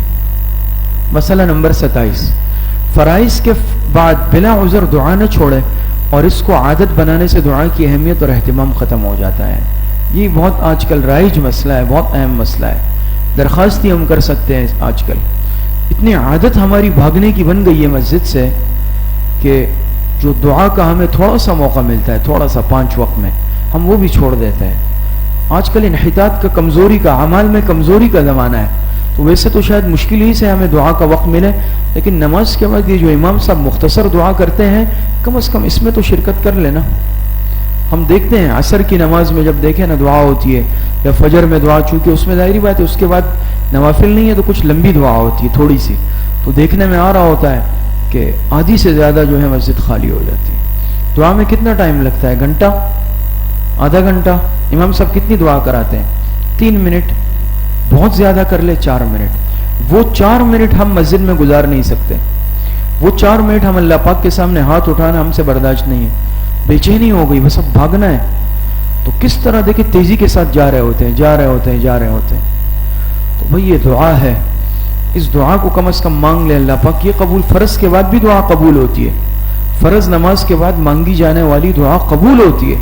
مسئلہ نمبر 27. فرائض کے بعد بلا عذر دعا نہ چھوڑے, اور اس کو عادت بنانے سے دعا کی اہمیت اور اہتمام ختم ہو جاتا ہے. یہ بہت آج کل رائج مسئلہ ہے, بہت اہم مسئلہ ہے. درخواست ہی ہم کر سکتے ہیں. آج کل اتنی عادت ہماری بھاگنے کی بن گئی ہے مسجد سے کہ جو دعا کا ہمیں تھوڑا سا موقع ملتا ہے, تھوڑا سا 5 وقت میں, ہم وہ بھی چھوڑ دیتے ہیں. آج کل انحطاط کا, کمزوری کا, اعمال میں کمزوری کا زمانہ ہے. تو ویسے تو شاید مشکل ہی سے ہمیں دعا کا وقت ملے, لیکن نماز کے بعد یہ جو امام صاحب مختصر دعا کرتے ہیں, کم از کم اس میں تو شرکت کر لینا. ہم دیکھتے ہیں عصر کی نماز میں جب دیکھیں نا دعا ہوتی ہے, یا فجر میں دعا, چونکہ اس میں ظاہری بات ہے اس کے بعد نوافل نہیں ہے تو کچھ لمبی دعا ہوتی ہے تھوڑی سی, تو دیکھنے میں آ رہا ہوتا ہے کہ آدھی سے زیادہ جو ہے مسجد خالی ہو جاتی ہے. دعا میں کتنا ٹائم لگتا ہے؟ گھنٹہ, آدھا گھنٹہ. امام صاحب کتنی دعا کراتے ہیں؟ 3 منٹ, بہت زیادہ کر لے 4 منٹ. وہ 4 منٹ ہم مسجد میں گزار نہیں سکتے. وہ 4 منٹ ہم اللہ پاک کے سامنے ہاتھ اٹھانا ہم سے برداشت نہیں ہے. بے چینی ہو گئی، بس اب بھاگنا ہے. تو کس طرح دیکھیں تیزی کے ساتھ جا رہے ہوتے ہیں. تو بھئی یہ دعا ہے، اس دعا کو کم از کم مانگ لے اللہ پاک. یہ قبول، فرض کے بعد بھی دعا قبول ہوتی ہے. فرض نماز کے بعد مانگی جانے والی دعا قبول ہوتی ہے.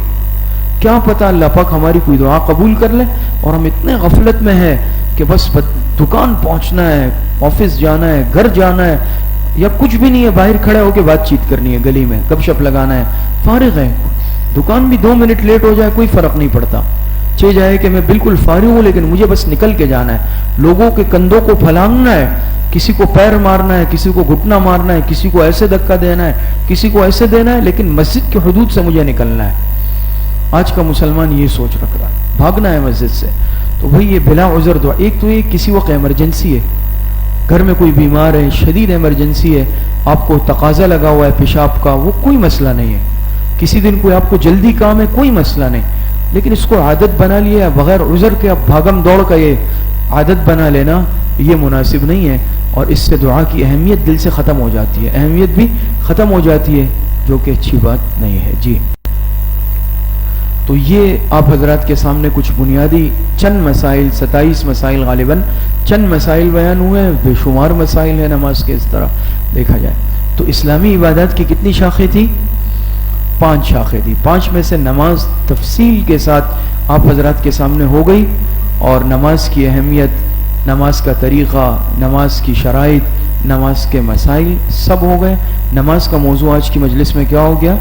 کیا پتہ اللہ پاک ہماری کوئی دعا قبول کر لے اور ہم اتنے غفلت میں ہیں کہ بس دکان پہنچنا ہے، آفس جانا ہے، گھر جانا ہے، یا کچھ بھی نہیں ہے، باہر کھڑے ہو کے بات چیت کرنی ہے، گلی میں گپ شپ لگانا ہے، فارغ ہے. دکان بھی 2 منٹ لیٹ ہو جائے کوئی فرق نہیں پڑتا. چاہے جائے کہ میں بالکل فارغ ہوں لیکن مجھے بس نکل کے جانا ہے. لوگوں کے کندھوں کو پھلانگنا ہے، کسی کو پیر مارنا ہے، کسی کو گھٹنا مارنا ہے، کسی کو ایسے دھکا دینا ہے، کسی کو ایسے دینا ہے، لیکن مسجد کے حدود سے مجھے نکلنا ہے. آج کا مسلمان یہ سوچ رکھ رہا ہے، بھاگنا ہے مسجد سے. تو بھئی یہ بلا عذر دعا. ایک تو یہ کسی وقت ایمرجنسی ہے، گھر میں کوئی بیمار ہے، شدید ایمرجنسی ہے، آپ کو تقاضا لگا ہوا ہے پیشاب کا، وہ کوئی مسئلہ نہیں ہے. کسی دن کوئی آپ کو جلدی کام ہے، کوئی مسئلہ نہیں. لیکن اس کو عادت بنا لیا بغیر عذر کے، اب بھاگم دوڑ کا یہ عادت بنا لینا یہ مناسب نہیں ہے. اور اس سے دعا کی اہمیت دل سے ختم ہو جاتی ہے، اہمیت بھی ختم ہو جاتی ہے، جو کہ اچھی بات نہیں ہے. جی تو یہ آپ حضرات کے سامنے کچھ بنیادی چند مسائل، 27 مسائل غالباً چند مسائل بیان ہوئے ہیں. بے شمار مسائل ہیں نماز کے اس طرح دیکھا جائے تو. اسلامی عبادات کی کتنی شاخیں تھیں؟ 5 شاخیں تھیں. 5 میں سے نماز تفصیل کے ساتھ آپ حضرات کے سامنے ہو گئی، اور نماز کی اہمیت، نماز کا طریقہ، نماز کی شرائط، نماز کے مسائل سب ہو گئے. نماز کا موضوع آج کی مجلس میں کیا ہو گیا؟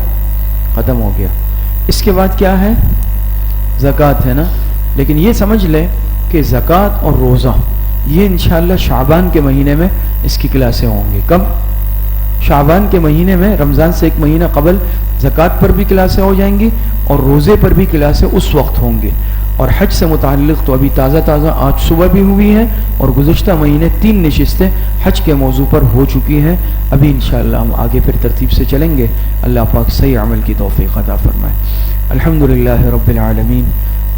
ختم ہو گیا. اس کے بعد کیا ہے؟ زکوٰۃ ہے نا. لیکن یہ سمجھ لیں کہ زکوٰۃ اور روزہ یہ انشاءاللہ شعبان کے مہینے میں اس کی کلاسیں ہوں گی. کب؟ شعبان کے مہینے میں، رمضان سے 1 مہینہ قبل زکوٰۃ پر بھی کلاسیں ہو جائیں گی اور روزے پر بھی کلاسیں اس وقت ہوں گی. اور حج سے متعلق تو ابھی تازہ آج صبح بھی ہوئی ہیں، اور گزشتہ مہینے 3 نشستیں حج کے موضوع پر ہو چکی ہیں. ابھی انشاءاللہ ہم آگے پھر ترتیب سے چلیں گے. اللہ پاک صحیح عمل کی توفیق عطا فرمائے. الحمدللہ رب العالمین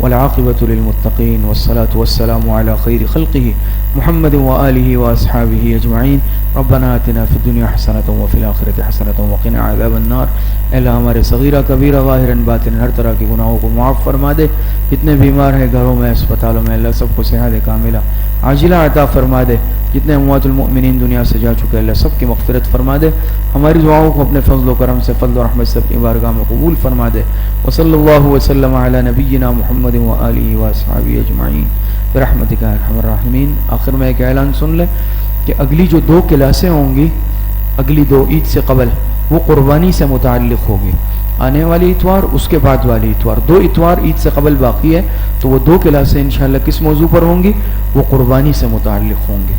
والعاقبۃ للمتقین والصلاة والسلام علی خیر خلقہ محمد وآلہ واصحابہ اجمعین. ربنا آتنا فی الدنیا حسنۃ وفی الآخرۃ حسنۃ وقنا عذاب النار. اے اللہ ہمارے صغیرہ کبیرہ ظاہرا باطنا ہر طرح کے گناہوں کو معاف فرما دے. جتنے بیمار ہیں گھروں میں، اسپتالوں میں، اللہ سب کو صحت کاملہ عاجلہ عطا فرما دے. جتنے اموات المؤمنین دنیا سے جا چکے اللہ سب کی مغفرت فرما دے. ہماری دعاؤں کو اپنے فضل و کرم سے، فضل و رحمت سے اپنی بارگاہ میں قبول فرما دے. وصلی اللہ وسلم علی نبینا محمد وآلہ واصحابہ اجمعین برحمتک یا ارحم الراحمین. آخر میں ایک اعلان سن لیں کہ اگلی جو 2 کلاسیں ہوں گی، اگلی 2 عید سے قبل، وہ قربانی سے متعلق ہوگی. آنے والی اتوار، اس کے بعد والی اتوار، 2 اتوار عید سے قبل باقی ہے. تو وہ 2 کلاسیں انشاءاللہ کس موضوع پر ہوں گی؟ وہ قربانی سے متعلق ہوں گی.